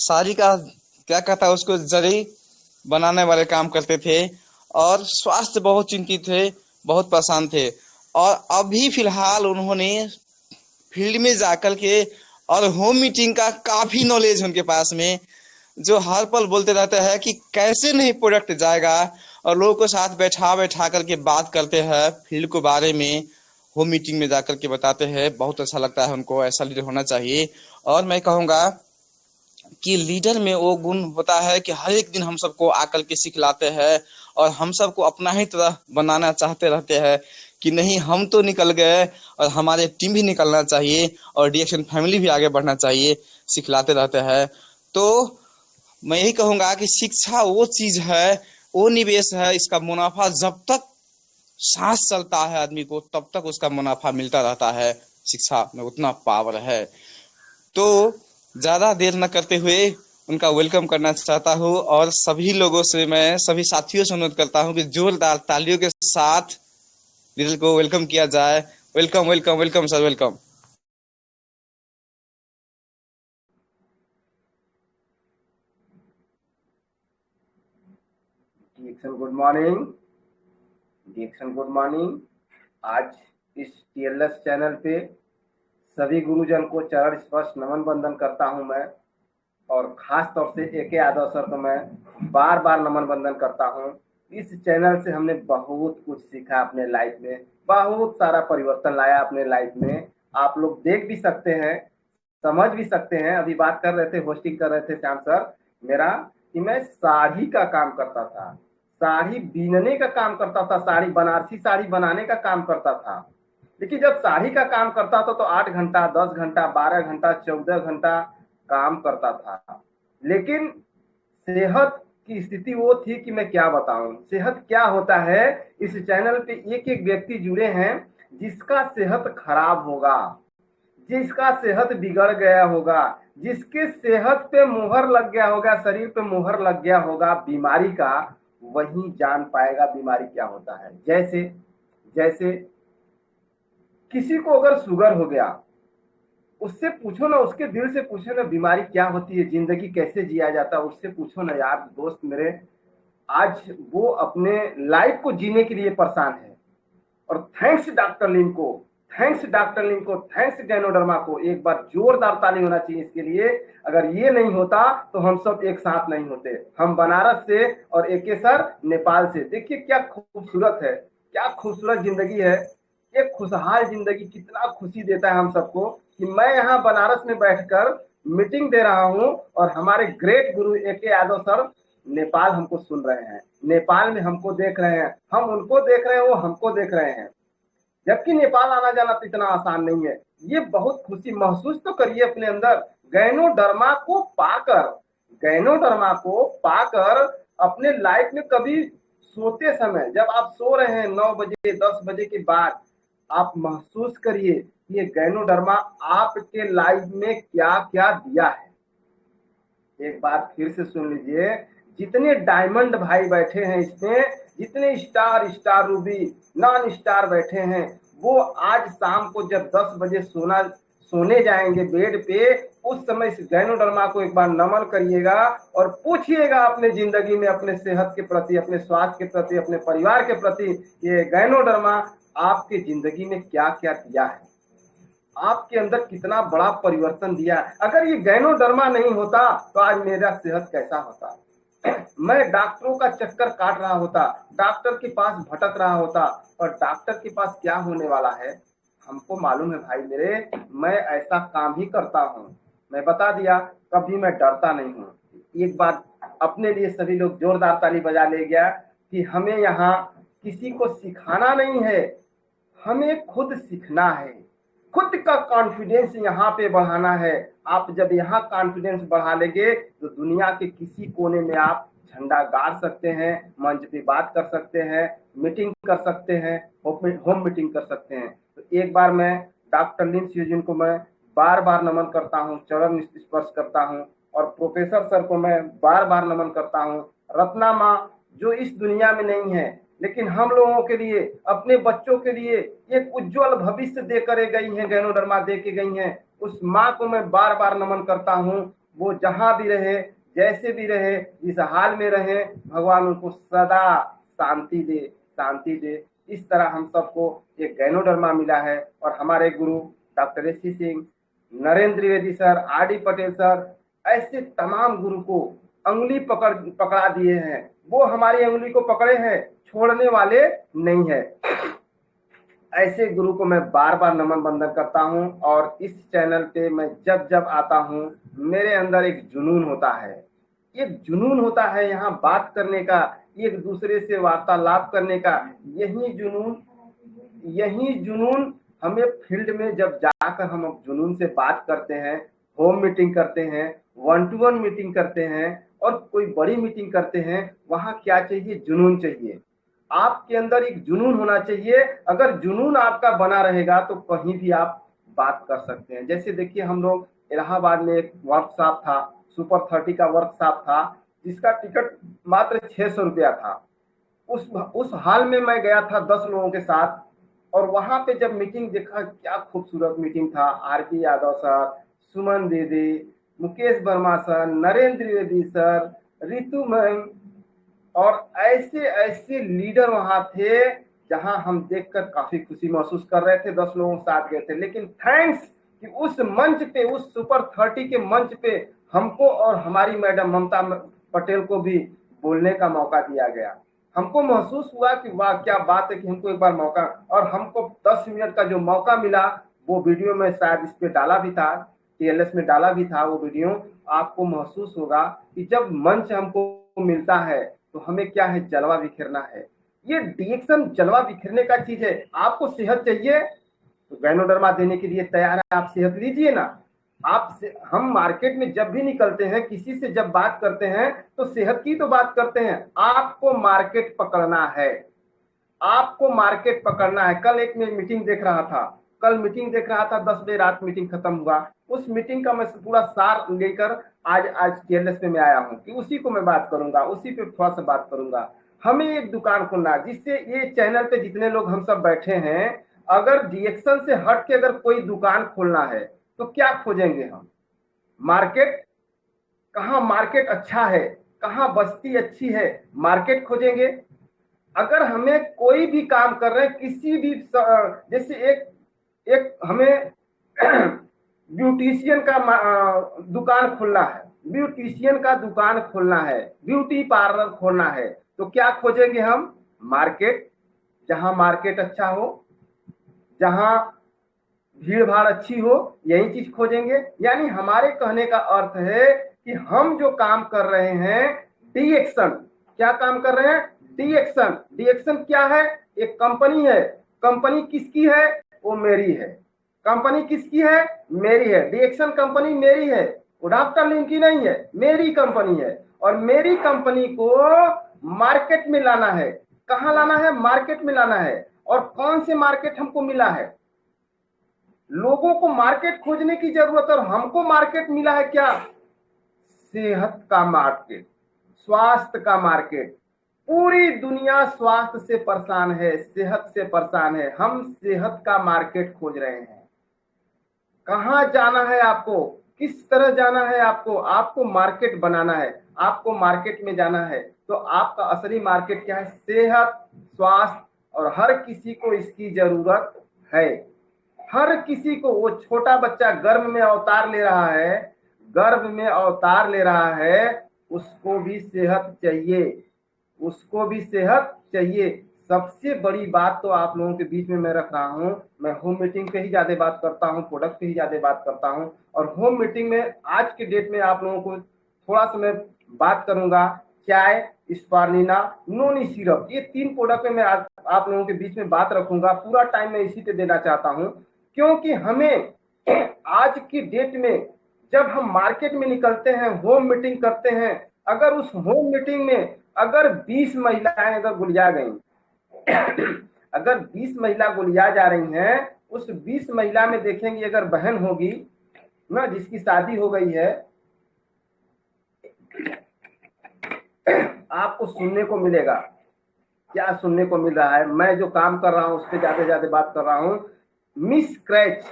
साड़ी का क्या कहता है उसको जरी बनाने वाले काम करते थे और स्वास्थ्य बहुत चिंतित थे, बहुत परेशान थे। और अभी फिलहाल उन्होंने फील्ड में जाकर के और होम मीटिंग का काफी नॉलेज उनके पास में, जो हर पल बोलते रहते हैं कि कैसे नहीं प्रोडक्ट जाएगा, और लोगों को साथ बैठा बैठा करके बात करते हैं फील्ड के बारे में, होम मीटिंग में जाकर के बताते हैं। बहुत अच्छा लगता है उनको, ऐसा लीडर होना चाहिए। और मैं कहूँगा कि लीडर में वो गुण होता है कि हर एक दिन हम सबको आकर के सिखलाते हैं और हम सबको अपना ही तरह बनाना चाहते रहते हैं कि नहीं हम तो निकल गए और हमारे टीम भी निकलना चाहिए और डीएक्शन फैमिली भी आगे बढ़ना चाहिए, सिखलाते रहते हैं। तो मैं यही कहूँगा कि शिक्षा वो चीज है, वो निवेश है, इसका मुनाफा जब तक सांस चलता है आदमी को तब तक उसका मुनाफा मिलता रहता है। शिक्षा में उतना पावर है। तो ज्यादा देर न करते हुए उनका वेलकम करना चाहता हूँ और सभी लोगों से, मैं सभी साथियों से अनुरोध करता हूँ कि जोरदार तालियों के साथ लीडर को वेलकम किया जाए। Welcome welcome welcome sir, welcome. Dixon good morning. Dixon good morning. आज इस टीएलएस चैनल पे सभी गुरुजन को चरण स्पर्श नमन वंदन करता हूं मैं, और खास तौर से एके यादव सर को मैं बार बार नमन वंदन करता हूं। इस चैनल से हमने बहुत कुछ सीखा अपने लाइफ में, बहुत सारा परिवर्तन लाया अपने लाइफ में। आप लोग देख भी सकते हैं, समझ भी सकते हैं। अभी बात कर रहे थे, होस्टिंग कर रहे थे श्याम सर मेरा, कि मैं साड़ी का काम करता था, साड़ी बीनने का काम करता था, साड़ी बनारसी साड़ी बनाने का काम करता था। लेकिन जब साड़ी का काम करता था तो 8 घंटा, 10 घंटा, 12 घंटा, 14 घंटा काम करता था। लेकिन सेहत की स्थिति वो थी कि मैं क्या बताऊं सेहत क्या होता है। इस चैनल पे एक एक व्यक्ति जुड़े हैं जिसका सेहत खराब होगा, जिसका सेहत बिगड़ गया होगा, जिसके सेहत पे मुहर लग गया होगा, शरीर पे मुहर लग गया होगा बीमारी का, वही जान पाएगा बीमारी क्या होता है। जैसे जैसे किसी को अगर शुगर हो गया, उससे पूछो ना, उसके दिल से पूछो ना बीमारी क्या होती है, जिंदगी कैसे जिया जाता है, उससे पूछो ना यार दोस्त मेरे। आज वो अपने लाइफ को जीने के लिए परेशान है। और थैंक्स डॉक्टर लिन को, थैंक्स डॉक्टर लिन को, थैंक्स गैनोडर्मा को। एक बार जोरदार ताली होना चाहिए इसके लिए। अगर ये नहीं होता तो हम सब एक साथ नहीं होते। हम बनारस से और एके सर नेपाल से। देखिए क्या खूबसूरत है, क्या खूबसूरत जिंदगी है। एक खुशहाल जिंदगी कितना खुशी देता है हम सबको कि मैं यहाँ बनारस में बैठकर मीटिंग दे रहा हूँ और हमारे ग्रेट गुरु एके यादव सर नेपाल हमको सुन रहे हैं, नेपाल में हमको देख रहे हैं, हम उनको देख रहे हैं, वो हमको देख रहे हैं। जबकि नेपाल आना जाना तो इतना आसान नहीं है। ये बहुत खुशी महसूस तो करिए अपने अंदर। गैनोडर्मा को पाकर, गैनोडर्मा को पाकर अपने लाइफ में कभी सोते समय, जब आप सो रहे हैं 9 बजे 10 बजे के बाद, आप महसूस करिए ये गैनोडर्मा आपके लाइफ में क्या क्या दिया है। एक बार फिर से सुन लीजिए। जितने डायमंड भाई बैठे हैं इसमें, जितने star, star Ruby, non star बैठे हैं, वो आज शाम को जब 10 बजे सोने जाएंगे बेड पे, उस समय इस गैनोडर्मा को एक बार नमन करिएगा और पूछिएगा अपने जिंदगी में, अपने सेहत के प्रति, अपने स्वास्थ्य के प्रति, अपने परिवार के प्रति, ये गैनोडर्मा आपके जिंदगी में क्या क्या दिया है, आपके अंदर कितना बड़ा परिवर्तन दिया। अगर ये गैनोडर्मा नहीं होता तो आज मेरा सेहत कैसा होता। मैं डॉक्टरों का चक्कर काट रहा होता, डॉक्टर के पास भटक रहा होता, और डॉक्टर के पास क्या होने वाला है हमको मालूम है भाई मेरे। मैं ऐसा काम ही करता हूँ, मैं बता दिया, कभी मैं डरता नहीं हूँ। एक बार अपने लिए सभी लोग जोरदार ताली बजा ले गया कि हमें यहाँ किसी को सिखाना नहीं है, हमें खुद सीखना है, खुद का कॉन्फिडेंस यहाँ पे बढ़ाना है। आप जब यहाँ कॉन्फिडेंस बढ़ा लेंगे तो दुनिया के किसी कोने में आप झंडा गाड़ सकते हैं, मंच पे बात कर सकते हैं, मीटिंग कर सकते हैं, होम मीटिंग कर सकते हैं। तो एक बार मैं डॉक्टर लिन सीजन को मैं बार बार नमन करता हूँ, चरण स्पर्श करता हूँ, और प्रोफेसर सर को मैं बार बार नमन करता हूँ। रत्ना माँ जो इस दुनिया में नहीं है, लेकिन हम लोगों के लिए, अपने बच्चों के लिए एक उज्जवल भविष्य देकर गई हैं, गैनोडर्मा दे के गई हैं। उस माँ को मैं बार बार नमन करता हूँ। वो जहां भी रहे, जैसे भी रहे, जिस हाल में रहे, भगवान उनको सदा शांति दे, शांति दे। इस तरह हम सबको एक गैनोडर्मा मिला है और हमारे गुरु doctor SC. Singh, Narendra Trivedi sir, RD. Patel sir, ऐसे तमाम गुरु को अंगुली पकड़ा दिए हैं। वो हमारी अंगुली को पकड़े हैं, छोड़ने वाले नहीं है। ऐसे गुरु को मैं बार बार नमन बंदन करता हूं और इस चैनल पे मैं जब जब आता हूं मेरे अंदर एक जुनून होता है, एक जुनून होता है यहाँ बात करने का, एक दूसरे से वार्तालाप करने का। यही जुनून हमें फील्ड में जब जाकर हम जुनून से बात करते हैं, होम मीटिंग करते हैं, 1-to-1 मीटिंग करते हैं और कोई बड़ी मीटिंग करते हैं, वहां क्या चाहिए? जुनून चाहिए। आपके अंदर एक जुनून होना चाहिए। अगर जुनून आपका बना रहेगा तो कहीं भी आप बात कर सकते हैं। जैसे देखिए, हम लोग इलाहाबाद में एक वर्कशॉप था, सुपर 30 का वर्कशॉप था, जिसका टिकट मात्र 600 रुपया था। उस हाल में मैं गया था 10 लोगों के साथ और वहां पे जब मीटिंग देखा, क्या खूबसूरत मीटिंग था। आर.के. यादव सर, सुमन दीदी, Mukesh Verma sir, Narendra Trivedi sir, Ritu ma'am और ऐसे ऐसे लीडर वहां थे जहां हम देखकर काफी खुशी महसूस कर रहे थे। 10 लोगों के साथ गए थे, लेकिन थैंक्स कि उस मंच पे, उस सुपर 30 के मंच पे हमको और हमारी मैडम ममता पटेल को भी बोलने का मौका दिया गया। हमको महसूस हुआ कि वाह क्या बात है कि हमको एक बार मौका, और हमको 10 मिनट का जो मौका मिला वो वीडियो में शायद इस पे डाला भी था, टीएलएस में डाला भी था वो वीडियो। आपको महसूस होगा कि जब मंच हमको मिलता है तो हमें क्या है? जलवा बिखेरना है। ये डिएक्शन जलवा बिखेरने का चीज है। आपको सेहत चाहिए तो गैनोडर्मा देने के लिए तैयार है, आप सेहत लीजिए ना। हम मार्केट में जब भी निकलते हैं, किसी से जब बात करते हैं तो सेहत की तो बात करते हैं। आपको मार्केट पकड़ना है, आपको मार्केट पकड़ना है। कल एक मैं मीटिंग देख रहा था, 10 बजे रात मीटिंग खत्म हुआ। उस मीटिंग का मैं पूरा सार लेकर आज टीएलएस पे मैं आया हूँ कि उसी को मैं बात करूंगा, उसी पे थोड़ा सा बात करूंगा। हमें एक दुकान खोलना, जिससे ये चैनल पे जितने लोग हम सब बैठे हैं, अगर डिएक्शन से हट के अगर कोई दुकान खोलना है तो क्या खोजेंगे हम? मार्केट। कहाँ मार्केट अच्छा है, कहाँ बस्ती अच्छी है, मार्केट खोजेंगे। अगर हमें कोई भी काम कर रहे हैं, किसी भी जैसे एक एक हमें ब्यूटिशियन का दुकान खोलना है, ब्यूटिशियन का दुकान खोलना है, ब्यूटी पार्लर खोलना है, तो क्या खोजेंगे हम? मार्केट। जहां मार्केट अच्छा हो, जहां भीड़ भाड़ अच्छी हो, यही चीज खोजेंगे। यानी हमारे कहने का अर्थ है कि हम जो काम कर रहे हैं डिएक्शन, क्या काम कर रहे हैं? डिएक्शन। डिएक्शन क्या है? एक कंपनी है। कंपनी किसकी है? वो मेरी है। कंपनी किसकी है? मेरी है। डिएक्शन कंपनी मेरी है, वो डॉक्टर लिम की नहीं है, मेरी कंपनी है। और मेरी कंपनी को मार्केट में लाना है। कहाँ लाना है? मार्केट में लाना है। और कौन से मार्केट हमको मिला है? लोगों को मार्केट खोजने की जरूरत है और हमको मार्केट मिला है क्या? सेहत का मार्केट, स्वास्थ्य का मार्केट। पूरी दुनिया स्वास्थ्य से परेशान है, सेहत से परेशान है। हम सेहत का मार्केट खोज रहे हैं। कहां जाना है आपको? किस तरह जाना है आपको? आपको मार्केट बनाना है, आपको मार्केट में जाना है। तो आपका असली मार्केट क्या है? सेहत, स्वास्थ्य। और हर किसी को इसकी जरूरत है, हर किसी को। वो छोटा बच्चा गर्भ में अवतार ले रहा है, गर्भ में अवतार ले रहा है, उसको भी सेहत चाहिए, उसको भी सेहत चाहिए। सबसे बड़ी बात तो आप लोगों के बीच में मैं रख रहा हूं, मैं होम मीटिंग पे ही ज्यादा बात करता हूं, प्रोडक्ट पे ही ज्यादा बात करता हूं। और होम मीटिंग में आज के डेट में आप लोगों को थोड़ा सा मैं बात करूंगा चाय, स्पारुलिना, नोनी सिरप, ये 3 प्रोडक्ट में मैं आप लोगों के बीच में बात रखूंगा। पूरा टाइम मैं इसी पे देना चाहता हूं, क्योंकि हमें आज की डेट में जब हम मार्केट में निकलते हैं, होम मीटिंग करते हैं, अगर उस होम मीटिंग में अगर 20 महिलाएं अगर गुलिया गई, अगर 20 महिला गुलिया जा रही हैं, उस 20 महिला में देखेंगे अगर बहन होगी ना, जिसकी शादी हो गई है, आपको सुनने को मिलेगा। क्या सुनने को मिल रहा है? मैं जो काम कर रहा हूं उस पर ज्यादा बात कर रहा हूं। मिस क्रैच,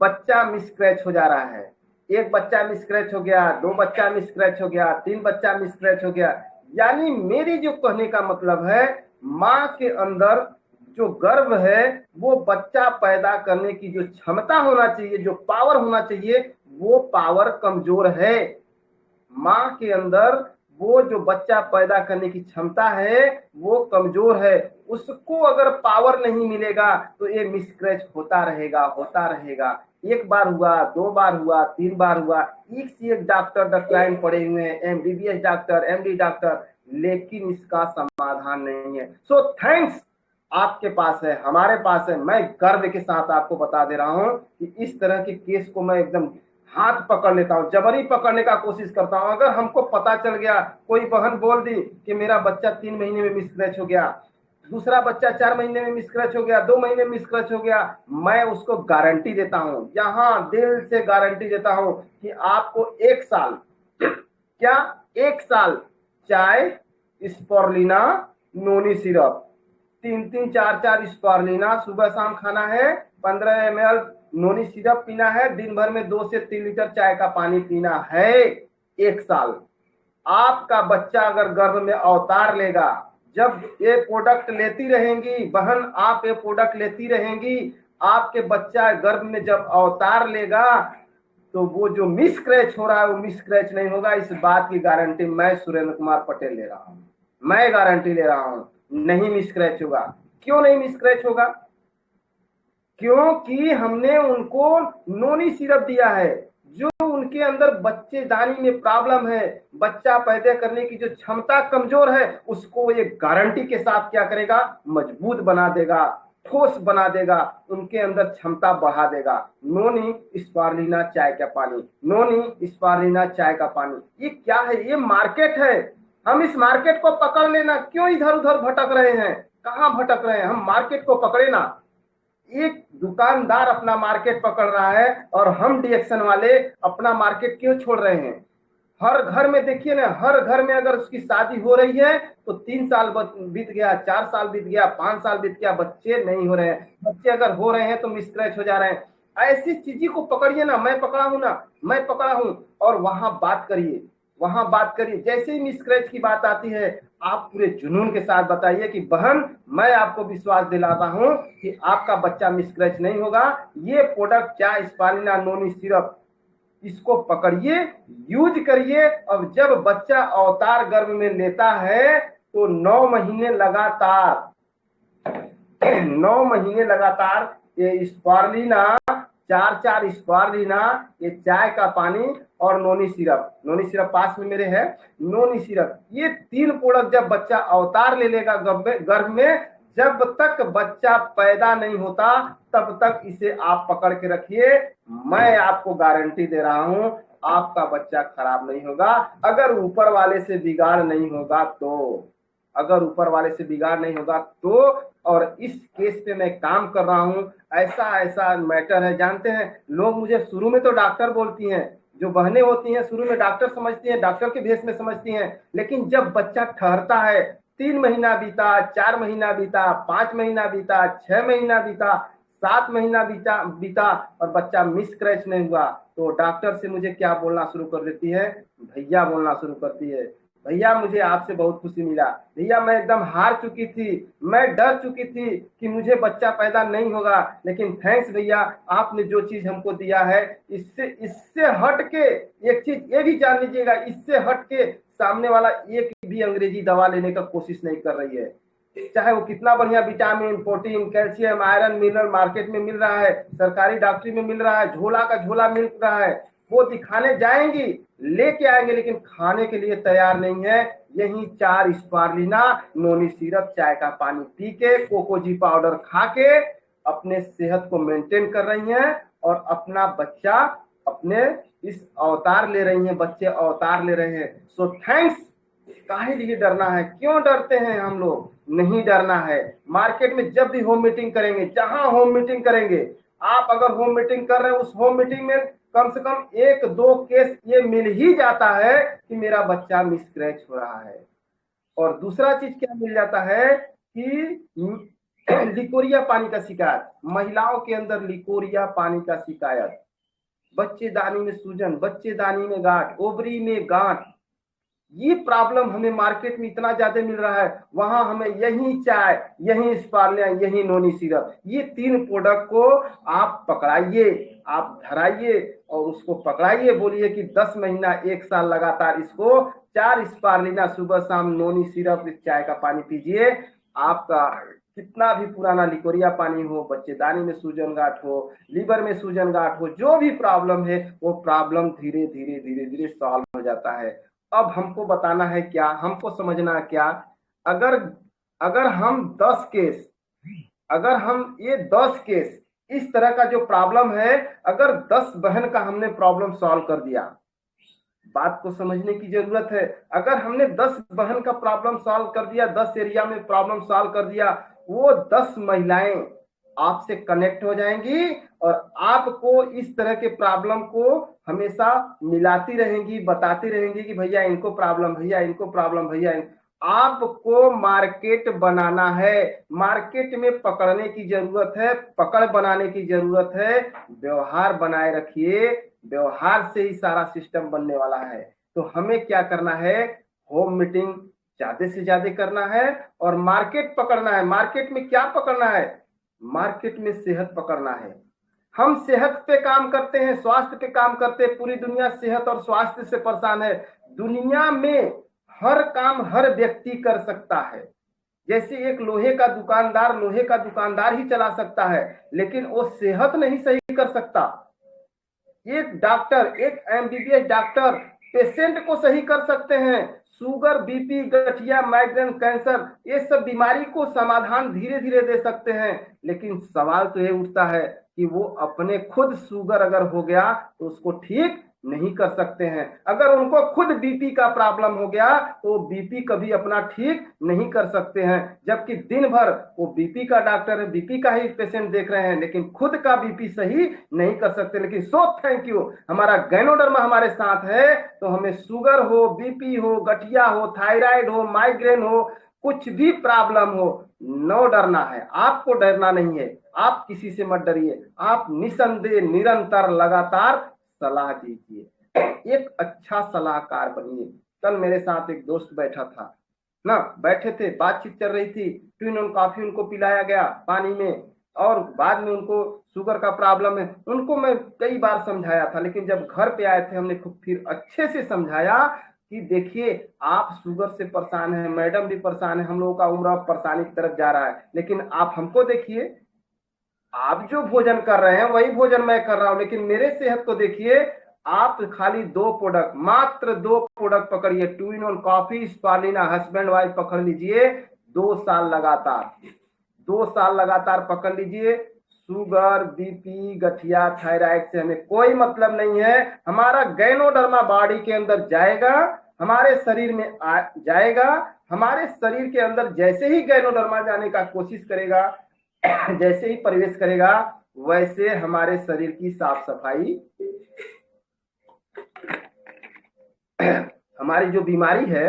बच्चा मिस क्रैच हो जा रहा है। एक बच्चा मिसक्रैच हो गया, 2 बच्चा मिसक्रैच हो गया, 3 बच्चा मिसक्रैच हो गया। यानी मेरी जो कहने का मतलब है, माँ के अंदर जो गर्भ है वो बच्चा पैदा करने की जो क्षमता होना चाहिए, जो पावर होना चाहिए, वो पावर कमजोर है। माँ के अंदर वो जो बच्चा पैदा करने की क्षमता है वो कमजोर है। उसको अगर पावर नहीं मिलेगा तो ये मिसक्रैच होता रहेगा, होता रहेगा। एक बार हुआ, 2 बार हुआ, 3 बार हुआ, एक से एक डॉक्टर डॉक्टराइन पड़े हुए हैं, एमबीबीएस डॉक्टर, एमडी डॉक्टर, लेकिन इसका समाधान नहीं है। सो थैंक्स आपके पास है, हमारे पास है। मैं गर्व के साथ आपको बता दे रहा हूं कि इस तरह के केस को मैं एकदम हाथ पकड़ लेता हूँ, जबरी पकड़ने का कोशिश करता हूँ। अगर हमको पता चल गया, कोई बहन बोल दी कि मेरा बच्चा 3 महीने में मिसक्रैच हो गया, दूसरा बच्चा 4 महीने में मिसक्रैच हो गया, 2 महीने में मिसक्रैच हो गया, मैं उसको गारंटी देता हूँ, यहाँ दिल से गारंटी देता हूँ कि आपको 1 साल, क्या 1 साल चाय, स्पोरुलिना, नोनी सिरप, 3-3, 4-4 स्पोरुलिना सुबह शाम खाना है, 15 ml नोनी सिरप पीना है, दिन भर में 2 से 3 लीटर चाय का पानी पीना है। 1 साल आपका बच्चा अगर गर्भ में अवतार लेगा, जब ये प्रोडक्ट लेती रहेंगी बहन, आप ये प्रोडक्ट लेती रहेंगी, आपके बच्चा गर्भ में जब अवतार लेगा तो वो जो मिसक्रैच हो रहा है वो मिसक्रैच नहीं होगा। इस बात की गारंटी मैं सुरेंद्र कुमार पटेल ले रहा हूं, मैं गारंटी ले रहा हूं, नहीं मिसक्रैच होगा। क्यों नहीं मिसक्रैच होगा? क्योंकि हमने उनको नोनी सिरप दिया है। जो उनके अंदर बच्चेदानी में प्रॉब्लम है, बच्चा पैदा करने की जो क्षमता कमजोर है, उसको ये गारंटी के साथ क्या करेगा, मजबूत बना देगा, ठोस बना देगा, उनके अंदर क्षमता बढ़ा देगा। नोनी स्पारुलिना चाय का पानी, नोनी स्पारुलिना चाय का पानी, ये क्या है? ये मार्केट है। हम इस मार्केट को पकड़ लेना, क्यों इधर उधर भटक रहे हैं? कहां भटक रहे हैं? हम मार्केट को पकड़े ना। एक दुकानदार अपना मार्केट पकड़ रहा है और हम डिएक्शन वाले अपना मार्केट क्यों छोड़ रहे हैं? हर घर में देखिए ना, हर घर में अगर उसकी शादी हो रही है तो 3 साल बीत गया, 4 साल बीत गया, 5 साल बीत गया, बच्चे नहीं हो रहे हैं। बच्चे अगर हो रहे हैं तो मिसक्रैच हो जा रहे हैं। ऐसी चीजों को पकड़िए ना, मैं पकड़ा हूं ना, मैं पकड़ा हूं, और वहां बात करिए, वहां बात करिए। जैसे ही मिसक्रैच की बात आती है, आप पूरे जुनून के साथ बताइए कि बहन, मैं आपको विश्वास दिलाता हूं कि आपका बच्चा मिसक्रैच नहीं होगा। ये प्रोडक्ट क्या, स्पारुलिना नोनी सिरप, इसको पकड़िए, यूज करिए। अब जब बच्चा अवतार गर्भ में लेता है तो 9 महीने लगातार 9 महीने लगातार ये स्पारुलिना, 4-4 स्पारुलिना, ये चाय का पानी और नोनी सिरप पास में मेरे है, नोनी सिरप, ये 3 प्रोडक्ट जब बच्चा अवतार ले लेगा गर्भ में, जब तक बच्चा पैदा नहीं होता तब तक इसे आप पकड़ के रखिए। मैं आपको गारंटी दे रहा हूं, आपका बच्चा खराब नहीं होगा। अगर ऊपर वाले से बिगाड़ नहीं होगा तो, अगर ऊपर वाले से बिगाड़ नहीं होगा तो। और इस केस पे मैं काम कर रहा हूं, ऐसा मैटर है। जानते हैं लोग मुझे शुरू में तो डॉक्टर बोलती हैं, जो बहनें होती हैं शुरू में डॉक्टर समझती हैं, डॉक्टर के भेष में समझती हैं, लेकिन जब बच्चा ठहरता है, 3 महीना बीता, 4 महीना बीता, 5 महीना बीता, 6 महीना बीता, 7 महीना बीता बीता और बच्चा मिसक्रैच नहीं हुआ, तो डॉक्टर से मुझे क्या बोलना शुरू कर देती है, भैया बोलना शुरू करती है। भैया मुझे आपसे बहुत खुशी मिला, भैया मैं एकदम हार चुकी थी, मैं डर चुकी थी कि मुझे बच्चा पैदा नहीं होगा, लेकिन थैंक्स भैया, आपने जो चीज हमको दिया है, इससे इससे हट के एक चीज ये भी जान लीजिएगा, इससे हट के सामने वाला एक भी अंग्रेजी दवा लेने का कोशिश नहीं कर रही है। चाहे वो कितना बढ़िया vitamin, protein, calcium, iron, mineral market में मिल रहा है, सरकारी डॉक्टरी में मिल रहा है, झोला का झोला मिल रहा है, वो दिखाने जाएंगी, लेके आएंगे, लेकिन खाने के लिए तैयार नहीं है। यही 4 स्पारुलिना नोनी सिरप चाय का पानी पी के, कोकोजी पाउडर खा के अपने सेहत को मेंटेन कर रही हैं और अपना बच्चा अपने इस अवतार ले रही हैं, बच्चे अवतार ले रहे हैं। So thanks. काहे लिए डरना है? क्यों डरते हैं हम लोग? नहीं डरना है। मार्केट में जब भी होम मीटिंग करेंगे, जहां होम मीटिंग करेंगे, आप अगर होम मीटिंग कर रहे हैं, उस होम मीटिंग में कम से कम 1-2 केस ये मिल ही जाता है कि मेरा बच्चा मिसक्रैच हो रहा है। और दूसरा चीज क्या मिल जाता है कि लिकोरिया पानी का शिकायत, महिलाओं के अंदर लिकोरिया पानी का शिकायत, बच्चेदानी में सूजन, बच्चेदानी में गांठ, ओवरी में गांठ, ये प्रॉब्लम हमें मार्केट में इतना ज्यादा मिल रहा है। वहां हमें यही चाय, यही स्पार्लिया, यही नोनी सिरप, ये 3 प्रोडक्ट को आप पकड़ाइए, आप धराइए और उसको पकड़ाइए, बोलिए कि 10 महीना 1 साल लगातार इसको 4 स्पार्लिना सुबह शाम नोनी सिरप चाय का पानी पीजिए। आपका कितना भी पुराना लिकोरिया पानी हो, बच्चेदानी में सूजन गांठ हो, लीवर में सूजन गांठ हो, जो भी प्रॉब्लम है वो प्रॉब्लम धीरे धीरे धीरे धीरे सॉल्व हो जाता है। अब हमको बताना है क्या, हमको समझना है क्या, अगर अगर हम 10 केस, अगर हम ये 10 केस इस तरह का जो प्रॉब्लम है, अगर 10 बहन का हमने प्रॉब्लम सॉल्व कर दिया, बात को समझने की जरूरत है। अगर हमने 10 बहन का प्रॉब्लम सॉल्व कर दिया, 10 एरिया में प्रॉब्लम सॉल्व कर दिया, वो 10 महिलाएं आपसे कनेक्ट हो जाएंगी और आपको इस तरह के प्रॉब्लम को हमेशा मिलाती रहेंगी, बताती रहेंगी कि भैया इनको प्रॉब्लम, भैया इनको प्रॉब्लम, भैया आपको मार्केट बनाना है। मार्केट में पकड़ने की जरूरत है, पकड़ बनाने की जरूरत है। व्यवहार बनाए रखिए, व्यवहार से ही सारा सिस्टम बनने वाला है। तो हमें क्या करना है, होम मीटिंग ज्यादा से ज्यादा करना है और मार्केट पकड़ना है। मार्केट में क्या पकड़ना है, मार्केट में सेहत पकड़ना है। हम सेहत पे काम करते हैं, स्वास्थ्य पे काम करते हैं, पूरी दुनिया सेहत और स्वास्थ्य से परेशान है। दुनिया में हर काम हर व्यक्ति कर सकता है। जैसे एक लोहे का दुकानदार ही चला सकता है, लेकिन वो सेहत नहीं सही कर सकता। एक डॉक्टर, एक एमबीबीएस डॉक्टर पेशेंट को सही कर सकते हैं। शुगर, बीपी, गठिया, माइग्रेन, कैंसर, ये सब बीमारी को समाधान धीरे धीरे दे सकते हैं। लेकिन सवाल तो ये उठता है कि वो अपने खुद शुगर अगर हो गया तो उसको ठीक नहीं कर सकते हैं। अगर उनको खुद बीपी का प्रॉब्लम हो गया तो बीपी कभी अपना ठीक नहीं कर सकते हैं, जबकि दिन भर वो बीपी का डॉक्टर है, बीपी का ही पेशेंट देख रहे हैं, लेकिन खुद का बीपी सही नहीं कर सकते। लेकिन सो थैंक यू, हमारा गैनोडर्मा हमारे साथ है, तो हमें शुगर हो, बीपी हो, गठिया हो, थायराइड हो, माइग्रेन हो, कुछ भी प्रॉब्लम हो, नो डरना है, आपको डरना नहीं है। आप किसी से मत डरिए, आप निसंदेह निरंतर लगातार सलाह दीजिए, एक अच्छा सलाहकार बनिए। कल मेरे साथ एक दोस्त बैठा था ना, बैठे थे, बातचीत चल रही थी, ट्विन ऑन कॉफी उनको पिलाया गया पानी में, और बाद में उनको शुगर का प्रॉब्लम है। उनको मैं कई बार समझाया था, लेकिन जब घर पे आए थे हमने फिर अच्छे से समझाया कि देखिए आप शुगर से परेशान हैं, मैडम भी परेशान है, हम लोगों का उम्र परेशानी की तरफ जा रहा है, लेकिन आप हमको देखिए, आप जो भोजन कर रहे हैं वही भोजन मैं कर रहा हूं, लेकिन मेरे सेहत को देखिए। आप खाली 2 प्रोडक्ट, मात्र 2 प्रोडक्ट पकड़िए, 2 इन 1 कॉफी, स्पालिना, हस्बैंड वाइफ पकड़ लीजिए, 2 साल लगातार, 2 साल लगातार पकड़ लीजिए। शुगर, बीपी, गठिया, थायराइड से हमें कोई मतलब नहीं है। हमारा गैनोडर्मा बॉडी के अंदर जाएगा, हमारे शरीर में जाएगा, हमारे शरीर के अंदर जैसे ही गैनोडर्मा जाने का कोशिश करेगा, जैसे ही प्रवेश करेगा, वैसे हमारे शरीर की साफ सफाई, हमारी जो बीमारी है,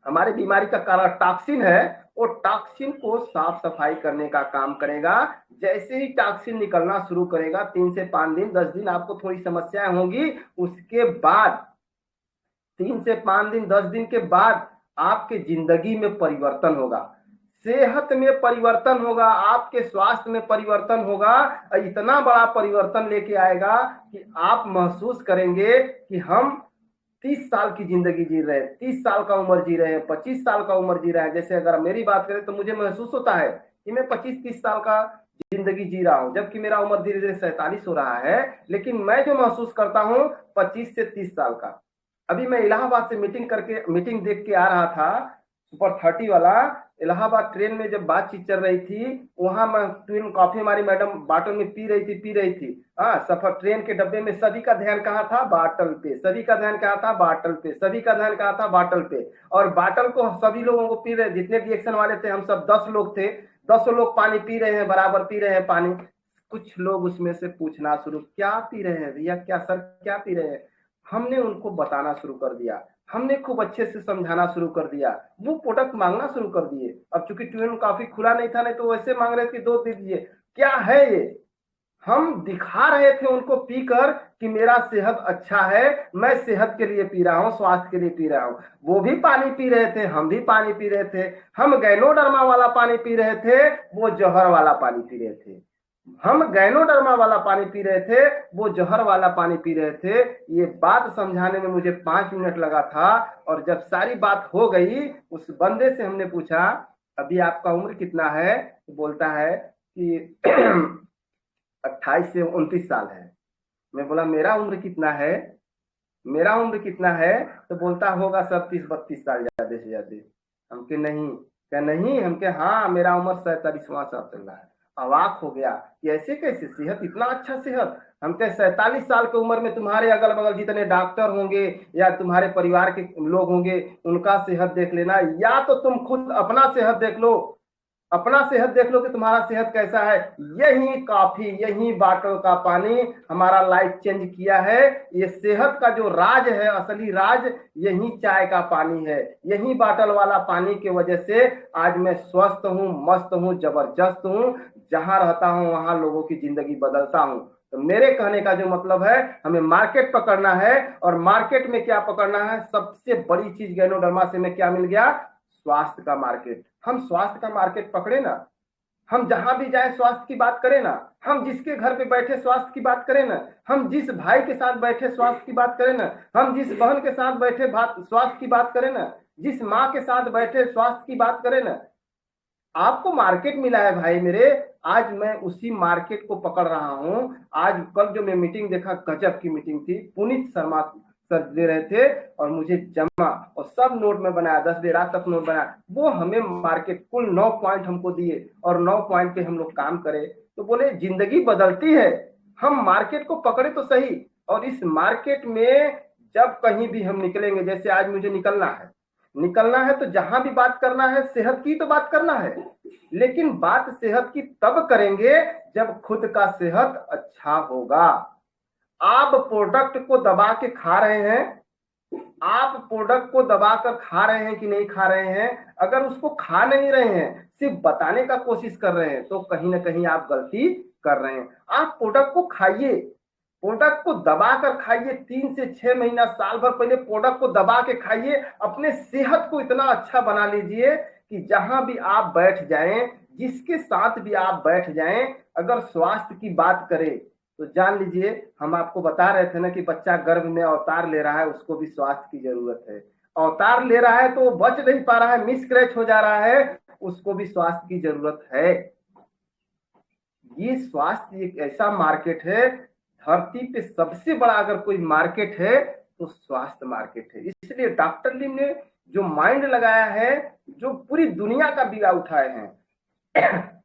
हमारी बीमारी का कारण टॉक्सिन है, वो टॉक्सिन को साफ सफाई करने का काम करेगा। जैसे ही टॉक्सिन निकलना शुरू करेगा, 3 से 5 दिन, 10 दिन आपको थोड़ी समस्याएं होंगी, उसके बाद 3 से 5 दिन, 10 दिन के बाद आपके जिंदगी में परिवर्तन होगा, सेहत में परिवर्तन होगा, आपके स्वास्थ्य में परिवर्तन होगा। इतना बड़ा परिवर्तन लेके आएगा कि आप महसूस करेंगे कि हम 30 साल की जिंदगी जी रहे हैं, 30 साल का उम्र जी रहे हैं, 25 साल का उम्र जी रहे हैं। जैसे अगर मेरी बात करें तो मुझे महसूस होता है कि मैं 25-30 साल का जिंदगी जी रहा हूं, जबकि मेरा उम्र धीरे धीरे 47 हो रहा है, लेकिन मैं जो महसूस करता हूं 25 से 30 साल का। अभी मैं इलाहाबाद से मीटिंग देख के आ रहा था, सुपर 30 वाला। इलाहाबाद ट्रेन में जब बातचीत चल रही थी, वहां मैं ट्विन कॉफी हमारी मैडम बाटल में पी रही थी। हाँ, सफर ट्रेन के डब्बे में सभी का ध्यान कहाँ था, बाटल पे, सभी का ध्यान कहाँ था, बाटल पे, सभी का ध्यान कहाँ था, बाटल पे। और बाटल को सभी लोगों को पी रहे, जितने भी एक्शन वाले थे, हम सब 10 लोग थे, 10 लोग पानी पी रहे हैं, बराबर पी रहे हैं पानी। कुछ लोग उसमें से पूछना शुरू, क्या पी रहे हैं भैया, क्या सर क्या पी रहे हैं। हमने उनको बताना शुरू कर दिया, हमने खूब अच्छे से समझाना शुरू कर दिया, वो प्रोडक्ट मांगना शुरू कर दिए। अब चूंकि ट्विन कॉफी खुला नहीं था, नहीं तो वैसे मांग रहे थे 2 दे दीजिए, क्या है ये, हम दिखा रहे थे उनको पीकर कि मेरा सेहत अच्छा है, मैं सेहत के लिए पी रहा हूं, स्वास्थ्य के लिए पी रहा हूं। वो भी पानी पी रहे थे, हम भी पानी पी रहे थे। हम गैनोडर्मा वाला पानी पी रहे थे, वो जहर वाला पानी पी रहे थे। हम गैनोडर्मा वाला पानी पी रहे थे, वो जहर वाला पानी पी रहे थे। ये बात समझाने में मुझे 5 मिनट लगा था। और जब सारी बात हो गई, उस बंदे से हमने पूछा अभी आपका उम्र कितना है, तो बोलता है कि 28 से 29 साल है। मैं बोला मेरा उम्र कितना है, मेरा उम्र कितना है, तो बोलता होगा सब 30-32 साल ज्यादा से ज्यादा। हमके नहीं, क्या नहीं, हमके हाँ मेरा उम्र 47वां साल चल रहा है। अवाक हो गया कि ऐसे कैसे, सेहत इतना अच्छा सेहत। हमके 47 साल की उम्र में तुम्हारे अगल बगल जितने डॉक्टर होंगे या तुम्हारे परिवार के लोग होंगे उनका सेहत देख लेना, या तो तुम खुद अपना सेहत देख लो, अपना सेहत देख लो कि तुम्हारा सेहत कैसा है। यही काफी, यही बाटल का पानी हमारा लाइफ चेंज किया है। ये सेहत का जो राज है, असली राज यही चाय का पानी है। यही बाटल वाला पानी की वजह से आज मैं स्वस्थ हूँ, मस्त हूँ, जबरदस्त हूँ। जहां रहता हूँ वहां लोगों की जिंदगी बदलता हूँ। तो मेरे कहने का जो मतलब है, हमें मार्केट पकड़ना है। और मार्केट में क्या पकड़ना है, सबसे बड़ी चीज गैनोडर्मा से में क्या मिल गया, स्वास्थ्य का मार्केट। हम स्वास्थ्य का मार्केट पकड़े ना, हम जहां भी जाए स्वास्थ्य की बात करें ना, हम जिसके घर पे बैठे स्वास्थ्य की बात करें ना, हम जिस भाई के साथ बैठे स्वास्थ्य की बात करें ना, हम जिस बहन के साथ बैठे स्वास्थ्य की बात करें ना, जिस माँ के साथ बैठे स्वास्थ्य की बात करें ना, आपको मार्केट मिला है भाई मेरे। आज मैं उसी मार्केट को पकड़ रहा हूं। आज कल जो मैं मीटिंग देखा, गजब की मीटिंग थी। पुनीत शर्मा सर दे रहे थे और मुझे जमा और सब नोट में बनाया, 10 देर रात तक नोट बनाया। वो हमें मार्केट कुल 9 पॉइंट हमको दिए और 9 पॉइंट पे हम लोग काम करे। तो बोले जिंदगी बदलती है, हम मार्केट को पकड़े तो सही। और इस मार्केट में जब कहीं भी हम निकलेंगे, जैसे आज मुझे निकलना है, निकलना है तो जहां भी बात करना है सेहत की तो बात करना है। लेकिन बात सेहत की तब करेंगे जब खुद का सेहत अच्छा होगा। आप प्रोडक्ट को दबा के खा रहे हैं, आप प्रोडक्ट को दबाकर खा रहे हैं कि नहीं खा रहे हैं। अगर उसको खा नहीं रहे हैं, सिर्फ बताने का कोशिश कर रहे हैं, तो कहीं ना कहीं आप गलती कर रहे हैं। आप प्रोडक्ट को खाइए, प्रोडक्ट को दबा कर खाइए। 3 से 6 महीना, साल भर पहले प्रोडक्ट को दबा के खाइए। अपने सेहत को इतना अच्छा बना लीजिए कि जहां भी आप बैठ जाएं, जिसके साथ भी आप बैठ जाएं, अगर स्वास्थ्य की बात करें तो जान लीजिए, हम आपको बता रहे थे ना कि बच्चा गर्भ में अवतार ले रहा है, उसको भी स्वास्थ्य की जरूरत है। अवतार ले रहा है तो वो बच नहीं पा रहा है, मिस क्रैच हो जा रहा है, उसको भी स्वास्थ्य की जरूरत है। ये स्वास्थ्य एक ऐसा मार्केट है, धरती पे सबसे बड़ा अगर कोई मार्केट है तो स्वास्थ्य मार्केट है। इसलिए डॉक्टर लिम ने जो माइंड लगाया है, जो पूरी दुनिया का बीड़ा उठाए हैं,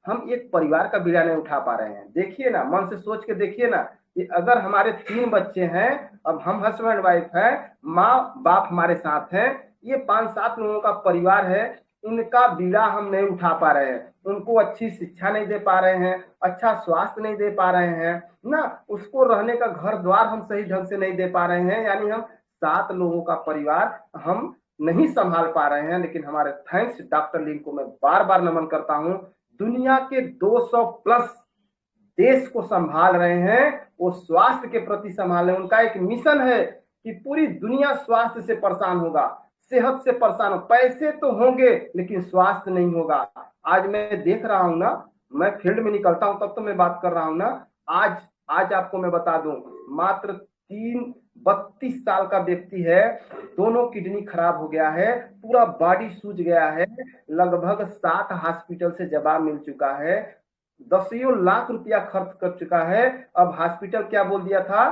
हम एक परिवार का बीड़ा नहीं उठा पा रहे हैं। देखिए ना, मन से सोच के देखिए ना कि अगर हमारे 3 बच्चे हैं, अब हम हस्बैंड वाइफ है, माँ बाप हमारे साथ हैं, ये 5-7 लोगों का परिवार है, इनका बीड़ा हम नहीं उठा पा रहे हैं। उनको अच्छी शिक्षा नहीं दे पा रहे हैं, अच्छा स्वास्थ्य नहीं दे पा रहे हैं ना, उसको रहने का घर द्वार हम सही ढंग से नहीं दे पा रहे हैं। यानी हम 7 लोगों का परिवार हम नहीं संभाल पा रहे हैं। लेकिन हमारे थैंक्स डॉक्टर लिम को मैं बार बार नमन करता हूं, दुनिया के 200 प्लस देश को संभाल रहे हैं, वो स्वास्थ्य के प्रति संभाल रहे हैं। उनका एक मिशन है कि पूरी दुनिया स्वास्थ्य से परेशान होगा, सेहत से परेशान हो। पैसे तो होंगे लेकिन स्वास्थ्य नहीं होगा। आज मैं देख रहा हूं ना, मैं फील्ड में निकलता हूं तब तो मैं बात कर रहा हूं ना। आज आज आपको मैं बता दूं, मात्र 32 साल का व्यक्ति है, दोनों किडनी खराब हो गया है, पूरा बॉडी सूज गया है, लगभग 7 हॉस्पिटल से जवाब मिल चुका है, 10 लाख रुपया खर्च कर चुका है। अब हॉस्पिटल क्या बोल दिया था,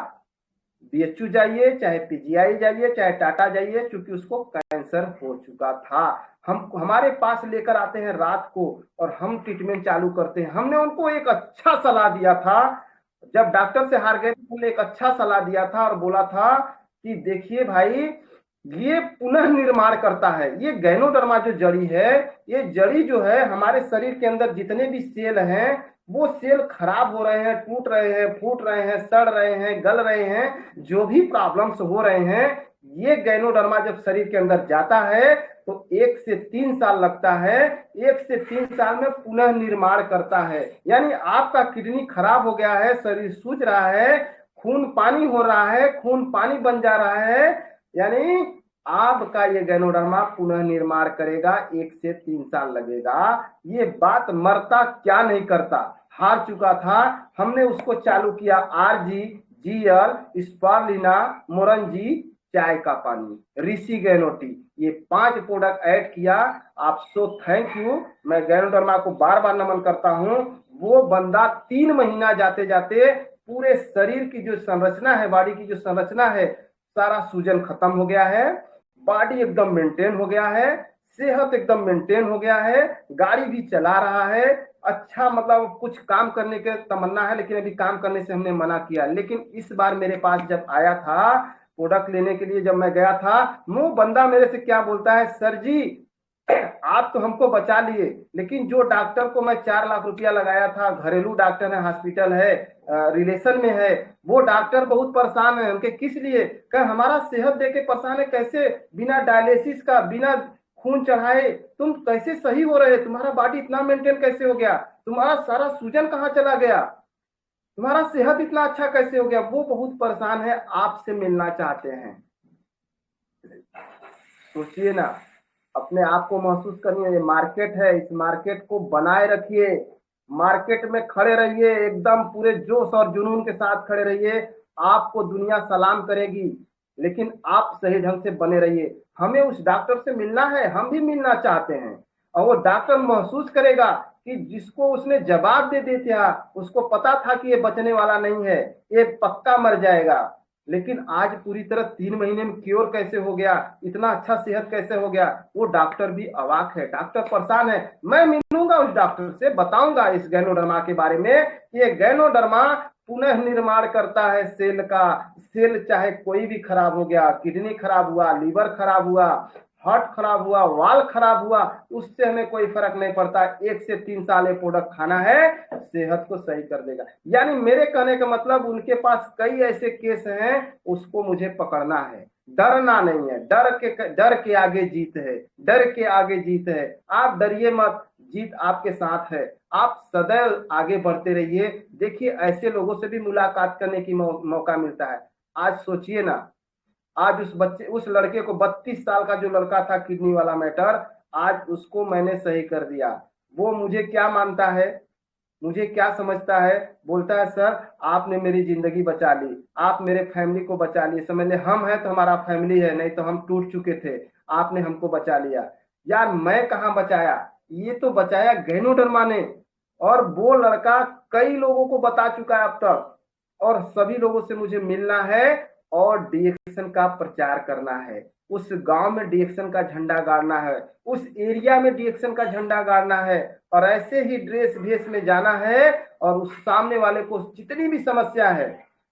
बीएचयू जाइए, चाहे पीजीआई जाइए, चाहे टाटा जाइए, क्योंकि उसको कैंसर हो चुका था। हम हमारे पास लेकर आते हैं रात को और हम ट्रीटमेंट चालू करते हैं। हमने उनको एक अच्छा सलाह दिया था, जब डॉक्टर से हार गए तो हमने एक अच्छा सलाह दिया था और बोला था कि देखिए भाई, ये पुनः निर्माण करता है। ये गैनोडर्मा जो जड़ी है, ये जड़ी जो है हमारे शरीर के अंदर जितने भी सेल हैं, वो सेल खराब हो रहे हैं, टूट रहे हैं, फूट रहे हैं, सड़ रहे हैं, गल रहे हैं, जो भी प्रॉब्लम्स हो रहे हैं, ये गैनोडर्मा जब शरीर के अंदर जाता है तो 1 से 3 साल लगता है। 1 से 3 साल में पुनः निर्माण करता है। यानी आपका किडनी खराब हो गया है, शरीर सूज रहा है, खून पानी हो रहा है, खून पानी बन जा रहा है, यानी आपका ये गैनोडर्मा पुनः निर्माण करेगा, 1 से 3 साल लगेगा। ये बात मरता क्या नहीं करता, हार चुका था, हमने उसको चालू किया आरजी, जीएल, स्पारुलिना, मोरंजी, चाय का पानी, ऋषि गैनोटी, ये 5 प्रोडक्ट ऐड किया। आप सो थैंक यू, मैं गैनोडर्मा को बार बार नमन करता हूं। वो बंदा 3 महीना जाते जाते पूरे शरीर की जो संरचना है, बॉडी की जो संरचना है, सारा सूजन खत्म हो गया है, बॉडी एकदम मेंटेन हो गया है, सेहत एकदम मेंटेन हो गया है, गाड़ी भी चला रहा है। अच्छा, मतलब कुछ काम करने के तमन्ना है, लेकिन अभी काम करने से हमने मना किया। लेकिन इस बार मेरे पास जब आया था प्रोडक्ट लेने के लिए, जब मैं गया था, वो बंदा मेरे से क्या बोलता है, सर जी आप तो हमको बचा लिए, लेकिन जो डॉक्टर को मैं 4 लाख रुपया लगाया था, घरेलू डॉक्टर है, हॉस्पिटल है, रिलेशन में है, वो डॉक्टर बहुत परेशान है। उनके किस लिए, कह हमारा सेहत देख के परेशान है, कैसे बिना डायलिसिस का, बिना खून चढ़ाए तुम कैसे सही हो रहे, तुम्हारा बॉडी इतना मेंटेन कैसे हो गया, तुम्हारा सारा सूजन कहाँ चला गया, तुम्हारा सेहत इतना अच्छा कैसे हो गया। वो बहुत परेशान है, आपसे मिलना चाहते हैं। सोचिए ना, अपने आप को महसूस करिए, ये मार्केट है, इस मार्केट को बनाए रखिए, मार्केट में खड़े रहिए, एकदम पूरे जोश और जुनून के साथ खड़े रहिए, आपको दुनिया सलाम करेगी। लेकिन आप सही ढंग से बने रहिए। हमें उस डॉक्टर से मिलना है, हम भी मिलना चाहते हैं, और वो डॉक्टर महसूस करेगा कि जिसको उसने जवाब दे दिया, उसको पता था कि ये बचने वाला नहीं है, ये पक्का मर जाएगा, लेकिन आज पूरी तरह 3 महीने में क्योर कैसे हो गया, इतना अच्छा सेहत कैसे हो गया, वो डॉक्टर भी अवाक है, डॉक्टर परेशान है। मैं मिलूंगा उस डॉक्टर से, बताऊंगा इस गैनोडर्मा के बारे में कि ये गैनोडर्मा पुनः निर्माण करता है सेल का। सेल चाहे कोई भी खराब हो गया, किडनी खराब हुआ, लीवर खराब हुआ, हार्ट खराब हुआ, वाल खराब हुआ, उससे हमें कोई फर्क नहीं पड़ता। 1 से 3 साल ये प्रोडक्ट खाना है, सेहत को सही कर देगा। यानी मेरे कहने का मतलब, उनके पास कई ऐसे केस हैं, उसको मुझे पकड़ना है, डरना नहीं है। डर के आगे जीत है, डर के आगे जीत है। आप डरिए मत, जीत आपके साथ है। आप सदैव आगे बढ़ते रहिए। देखिए, ऐसे लोगों से भी मुलाकात करने की मौका मिलता है। आज सोचिए ना, आज उस लड़के को, 32 साल का जो लड़का था, किडनी वाला मैटर, आज उसको मैंने सही कर दिया। वो मुझे क्या मानता है, मुझे क्या समझता है, बोलता है सर आपने मेरी जिंदगी बचा ली, आप मेरे फैमिली को बचा लिए। समझ ले, हम हैं तो हमारा फैमिली है, नहीं तो हम टूट चुके थे, आपने हमको बचा लिया। यार मैं कहाँ बचाया, ये तो बचाया गैनोडर्मा ने। और वो लड़का कई लोगों को बता चुका है अब तक, और सभी लोगों से मुझे मिलना है और डीएक्शन का प्रचार करना है। उस गांव में डीएक्शन का झंडा गाड़ना है, उस एरिया में डीएक्शन का झंडा गाड़ना है, और ऐसे ही ड्रेस भेस में जाना है, और उस सामने वाले को जितनी भी समस्या है,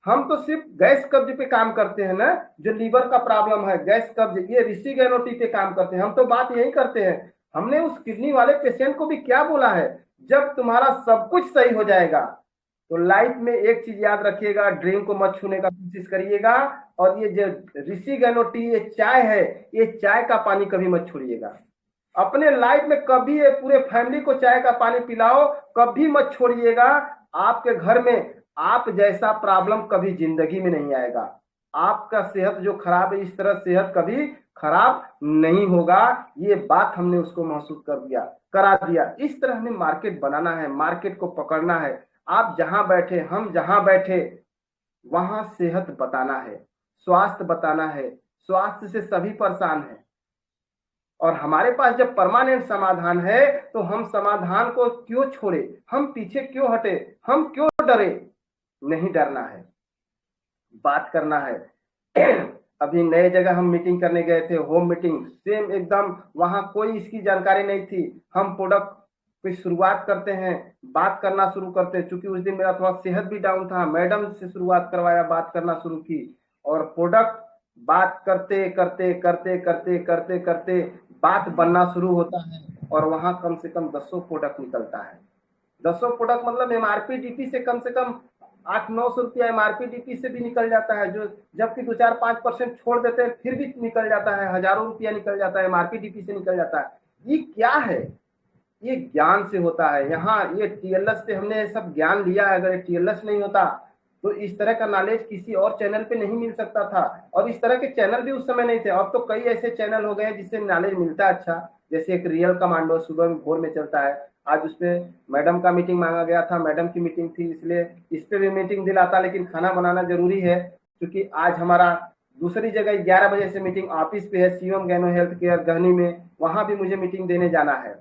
हम तो सिर्फ गैस कब्ज पे काम करते हैं ना, जो लीवर का प्रॉब्लम है, गैस कब्ज, ये ऋषि गैनोटी पे काम करते हैं, हम तो बात यही करते हैं। हमने उस किडनी वाले पेशेंट को भी क्या बोला है, जब तुम्हारा सब कुछ सही हो जाएगा तो लाइफ में एक चीज याद रखिएगा, ड्रिंक को मत छूने का कोशिश करिएगा। और ये जो ऋषि गैनोटी ये चाय है, ये चाय का पानी कभी मत छोड़िएगा अपने लाइफ में, कभी ये पूरे फैमिली को चाय का पानी पिलाओ, कभी मत छोड़िएगा। आपके घर में आप जैसा प्रॉब्लम कभी जिंदगी में नहीं आएगा। आपका सेहत जो खराब है, इस तरह सेहत कभी खराब नहीं होगा। ये बात हमने उसको महसूस करा दिया। इस तरह हमें मार्केट बनाना है, मार्केट को पकड़ना है। आप जहां बैठे, हम जहां बैठे, वहां सेहत बताना है, स्वास्थ्य बताना है। स्वास्थ्य से सभी परेशान हैं, और हमारे पास जब परमानेंट समाधान है तो हम समाधान को क्यों छोड़े, हम पीछे क्यों हटे, हम क्यों डरे। नहीं डरना है, बात करना है। अभी नए जगह हम मीटिंग करने गए थे, होम मीटिंग, सेम एकदम, वहां कोई इसकी जानकारी नहीं थी। हम प्रोडक्ट की शुरुआत करते हैं, बात करना शुरू करते हैं। चूंकि उस दिन मेरा थोड़ा सेहत भी डाउन था, मैडम से शुरुआत करवाया, बात करना शुरू की, और प्रोडक्ट बात करते करते करते करते करते करते बात बनना शुरू होता है, और वहां कम से कम 10 प्रोडक्ट निकलता है। 10 प्रोडक्ट मतलब एमआरपी डीपी से कम 800-900 रुपया MRP DP से भी निकल जाता है, जो जबकि 2-4-5% छोड़ देते हैं फिर भी निकल जाता है, हजारों रुपया निकल जाता है, MRP DP से निकल जाता है। ये क्या है? ये ज्ञान से होता है। यहाँ ये TLS से हमने सब ज्ञान लिया है। अगर TLS नहीं होता तो इस तरह का नॉलेज किसी और चैनल पे नहीं मिल सकता था, और इस तरह के चैनल भी उस समय नहीं थे। अब तो कई ऐसे चैनल हो गए जिससे नॉलेज मिलता है अच्छा, जैसे एक रियल कमांडो सुबह में भोर में चलता है। आज उसमें मैडम का मीटिंग मांगा गया था, मैडम की मीटिंग थी, इसलिए इस पे भी मीटिंग दिलाता, लेकिन खाना बनाना जरूरी है क्योंकि आज हमारा दूसरी जगह 11 बजे से मीटिंग ऑफिस पे है, सीएम गैनो हेल्थ केयर गहनी में, वहां भी मुझे मीटिंग देने जाना है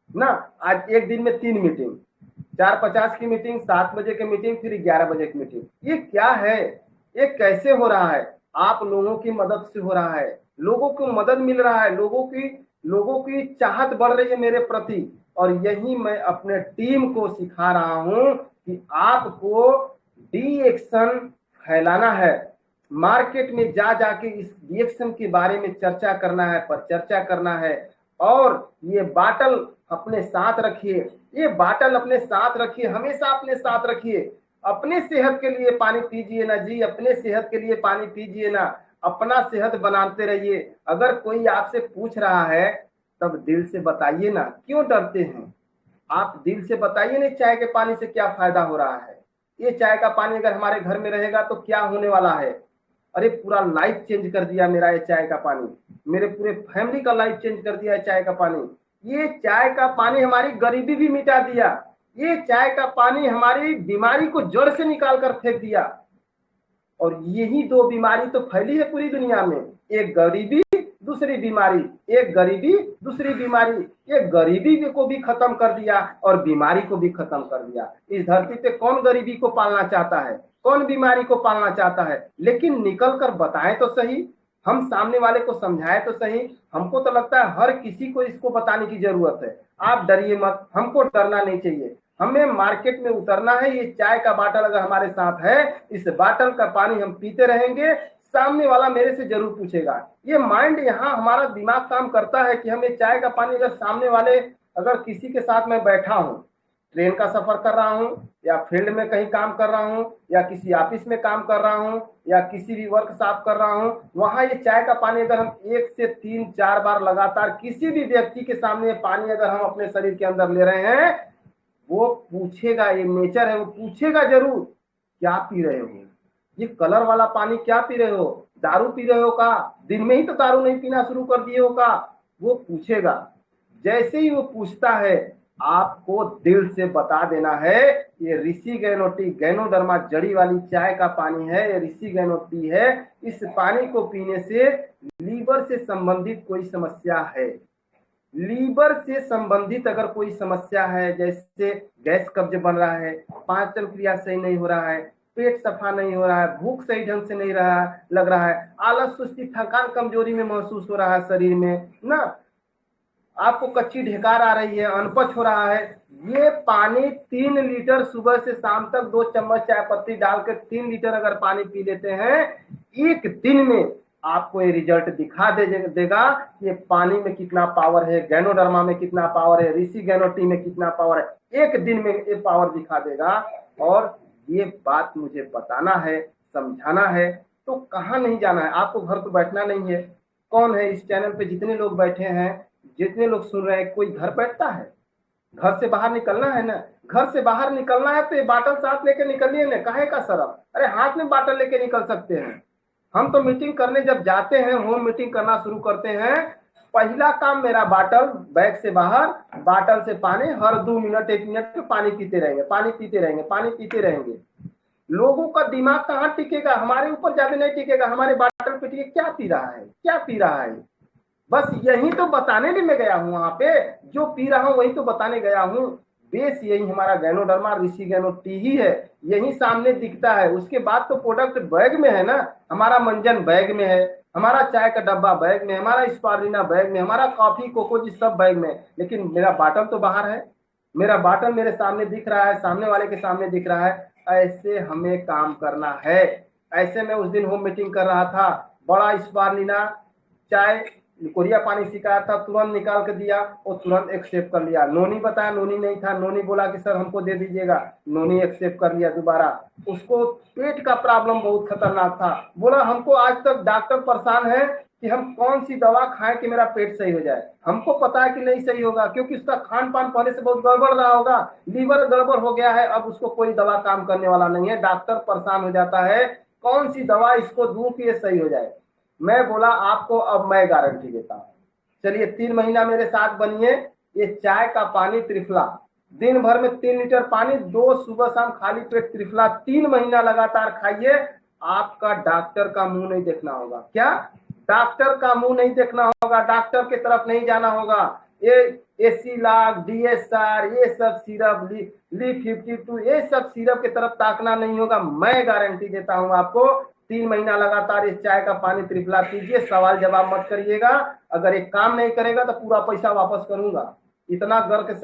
ना। आज एक दिन में 3 मीटिंग, 4:50 की मीटिंग, 7 बजे की मीटिंग, फिर 11 बजे की मीटिंग। ये क्या है? ये कैसे हो रहा है? आप लोगों की मदद से हो रहा है, लोगों को मदद मिल रहा है, लोगों की चाहत बढ़ रही है मेरे प्रति, और यही मैं अपने टीम को सिखा रहा हूं कि आपको डी एक्शन फैलाना है। मार्केट में जा जाके इस डी एक्शन के बारे में चर्चा करना है, पर चर्चा करना है, और ये बाटल अपने साथ रखिए, ये बाटल अपने साथ रखिए, हमेशा अपने साथ रखिए। अपने सेहत के लिए पानी पीजिए ना जी, अपने सेहत के लिए पानी पीजिए ना, अपना सेहत बनाते रहिए। अगर कोई आपसे पूछ रहा है तब दिल से बताइए ना, क्यों डरते हैं? आप दिल से बताइए ना, चाय के पानी से क्या फायदा हो रहा है। ये चाय का पानी अगर हमारे घर में रहेगा तो क्या होने वाला है? अरे पूरा लाइफ चेंज कर दिया मेरा ये चाय का पानी, मेरे पूरे फैमिली का लाइफ चेंज कर दिया है चाय का पानी। ये चाय का पानी हमारी गरीबी भी मिटा दिया, ये चाय का पानी हमारी बीमारी को जड़ से निकाल कर फेंक दिया। और यही 2 बीमारी तो फैली है पूरी दुनिया में, एक गरीबी दूसरी बीमारी, एक गरीबी दूसरी बीमारी। ये गरीबी को भी खत्म कर दिया और बीमारी को भी खत्म कर दिया। इस धरती पे कौन गरीबी को पालना चाहता है, कौन बीमारी को पालना चाहता है? लेकिन निकल कर बताएं तो सही, हम सामने वाले को समझाएं तो सही। हमको तो लगता है हर किसी को इसको बताने की जरूरत है। आप डरिए मत, हमको डरना नहीं चाहिए, हमें मार्केट में उतरना है। ये चाय का बाटल अगर हमारे साथ है, इस बाटल का पानी हम पीते रहेंगे, सामने वाला मेरे से जरूर पूछेगा। ये माइंड, यहाँ हमारा दिमाग काम करता है कि हमें चाय का पानी, अगर सामने वाले, अगर किसी के साथ मैं बैठा हूँ, ट्रेन का सफर कर रहा हूँ, या फील्ड में कहीं काम कर रहा हूँ, या किसी ऑफिस में काम कर रहा हूँ, या किसी भी वर्कशॉप कर रहा हूँ, वहां ये चाय का पानी अगर हम 1 से 3-4 बार लगातार किसी भी व्यक्ति के सामने पानी अगर हम अपने शरीर के अंदर ले रहे हैं, वो पूछेगा, ये नेचर है, वो पूछेगा जरूर क्या पी रहे हो, ये कलर वाला पानी क्या पी रहे हो, दारू पी रहे हो का, दिन में ही तो दारू नहीं पीना शुरू कर दिए हो का, वो पूछेगा। जैसे ही वो पूछता है, आपको दिल से बता देना है ये ऋषि गैनो टी, गैनोडर्मा जड़ी वाली चाय का पानी है, ये ऋषि गैनो टी है। इस पानी को पीने से लीवर से संबंधित कोई समस्या है, लीवर से संबंधित अगर कोई समस्या है, जैसे गैस कब्ज बन रहा है, पाचन क्रिया सही नहीं हो रहा है, पेट सफा नहीं हो रहा है, भूख सही ढंग से नहीं रहा लग रहा है, आलस सुस्ती थकान कमजोरी में महसूस हो रहा है शरीर में ना, आपको कच्ची ढेकार आ रही है, अनपच हो रहा है, ये पानी 3 लीटर सुबह से शाम तक 2 चम्मच चाय पत्ती डालकर 3 लीटर अगर पानी पी लेते हैं, एक दिन में आपको ये रिजल्ट दिखा देगा ये पानी में कितना पावर है, गैनोडर्मा में कितना पावर है, ऋषि गैनो टी में कितना पावर है, एक दिन में ये पावर दिखा देगा। और ये बात मुझे बताना है, समझाना है, तो कहाँ नहीं जाना है, आपको घर तो बैठना नहीं है। कौन है इस चैनल पे जितने लोग बैठे हैं, जितने लोग सुन रहे हैं, कोई घर बैठता है? घर से बाहर निकलना है ना, घर से बाहर निकलना है तो ये बाटल साथ लेके निकलिए ना, काहे का शर्म? अरे हाथ में बाटल लेके निकल सकते हैं। हम तो मीटिंग करने जब जाते हैं, होम मीटिंग करना शुरू करते हैं, पहला काम मेरा बाटल बैग से बाहर, बाटल से पानी, हर 2 मिनट 1 मिनट में पानी पीते रहेंगे, पानी पीते रहेंगे, पानी पीते रहेंगे। लोगों का दिमाग कहाँ टिकेगा, हमारे ऊपर ज्यादा नहीं टिकेगा, हमारे बाटल पे टिके, क्या पी रहा है, क्या पी रहा है। बस यही तो बताने भी मैं गया हूँ, वहां पे जो पी रहा हूँ वही तो बताने गया हूँ। बेस यही हमारा गैनोडर्मा ऋषि गैनो टी ही है, यही सामने दिखता है। उसके बाद तो प्रोडक्ट बैग में है ना, हमारा मंजन बैग में है, हमारा चाय का डब्बा बैग में, हमारा स्पारुलिना बैग में, हमारा कॉफी कोको जी सब बैग में, लेकिन मेरा बाटल तो बाहर है, मेरा बाटल मेरे सामने दिख रहा है, सामने वाले के सामने दिख रहा है। ऐसे हमें काम करना है। ऐसे मैं उस दिन होम मीटिंग कर रहा था, बड़ा स्पारुलिना चाय कोरिया पानी सिखाया था, तुरंत निकाल के दिया और तुरंत एक्सेप्ट कर लिया। नोनी बताया, नोनी नहीं था, नोनी बोला कि सर हमको दे दीजिएगा, नोनी एक्सेप्ट कर लिया दोबारा। उसको पेट का प्रॉब्लम बहुत खतरनाक था, बोला हमको आज तक डॉक्टर परेशान है कि हम कौन सी दवा खाएं कि मेरा पेट सही हो जाए। हमको पता है कि नहीं सही होगा, क्योंकि उसका खान पान पहले से बहुत गड़बड़ रहा होगा, लीवर गड़बड़ हो गया है, अब उसको कोई दवा काम करने वाला नहीं है। डॉक्टर परेशान हो जाता है कौन सी दवा इसको दूं कि ये सही हो जाए। मैं बोला आपको अब मैं गारंटी देता हूँ, चलिए 3 महीना मेरे साथ बनिए। ये चाय का पानी त्रिफला, दिन भर में 3 लीटर पानी, 2 सुबह शाम खाली पेट त्रिफला 3 महीना लगातार खाइए। आपका डॉक्टर का मुंह नहीं देखना होगा। क्या? डॉक्टर का मुंह नहीं देखना होगा, डॉक्टर की तरफ नहीं जाना होगा। ये एसिलाक, डीएसआर, ये सब सिरप, ली 52, ये सब सिरप की तरफ ताकना नहीं होगा। मैं गारंटी देता हूं आपको, 3 महीना लगातार इस चाय का पानी त्रिफला पीजिए, सवाल जवाब मत करिएगा। अगर एक काम नहीं करेगा तो पूरा पैसा वापस करूंगा। इतना गर्व के